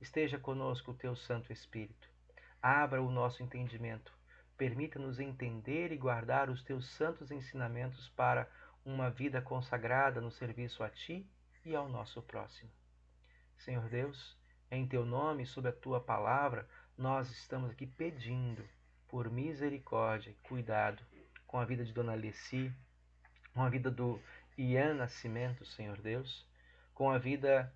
Esteja conosco o Teu Santo Espírito. Abra o nosso entendimento. Permita-nos entender e guardar os Teus santos ensinamentos para uma vida consagrada no serviço a Ti e ao nosso próximo. Senhor Deus, em Teu nome e sob a Tua palavra, nós estamos aqui pedindo por misericórdia e cuidado com a vida de Dona Alessi, com a vida do Ian Nascimento, Senhor Deus, com a vida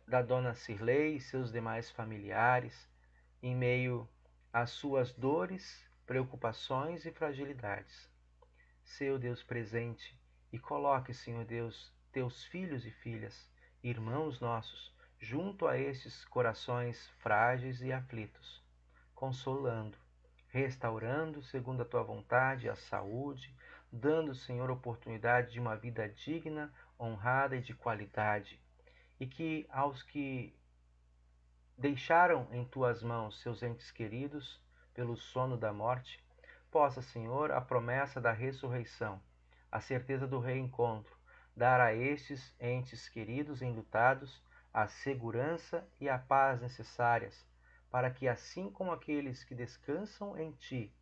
da Dona Cirlei e seus demais familiares, em meio às suas dores, preocupações e fragilidades. Seu Deus presente e coloque, Senhor Deus, Teus filhos e filhas, irmãos nossos, junto a estes corações frágeis e aflitos, consolando, restaurando segundo a Tua vontade a saúde, dando, Senhor, oportunidade de uma vida digna, honrada e de qualidade, e que aos que deixaram em Tuas mãos seus entes queridos pelo sono da morte, possa, Senhor, a promessa da ressurreição, a certeza do reencontro, dar a estes entes queridos enlutados a segurança e a paz necessárias, para que, assim como aqueles que descansam em Ti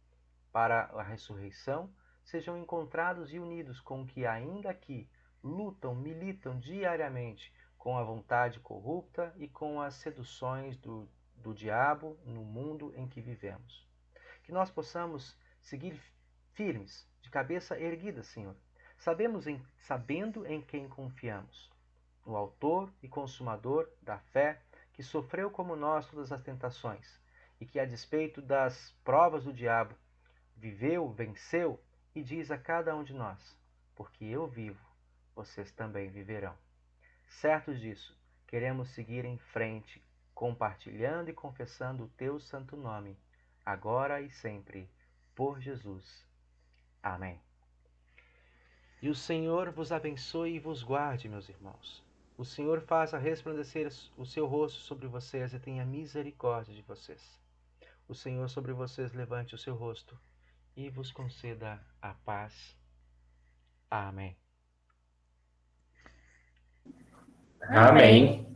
para a ressurreição, sejam encontrados e unidos com os que ainda aqui lutam, militam diariamente com a vontade corrupta e com as seduções do diabo no mundo em que vivemos. Que nós possamos seguir firmes, de cabeça erguida, Senhor, sabendo em quem confiamos, o autor e consumador da fé, que sofreu como nós todas as tentações, e que, a despeito das provas do diabo, viveu, venceu, e diz a cada um de nós: porque eu vivo, vocês também viverão. Certos disso, queremos seguir em frente, compartilhando e confessando o teu santo nome, agora e sempre, por Jesus. Amém. E o Senhor vos abençoe e vos guarde, meus irmãos. O Senhor faça resplandecer o seu rosto sobre vocês e tenha misericórdia de vocês. O Senhor sobre vocês levante o seu rosto e vos conceda a paz. Amém. Amém.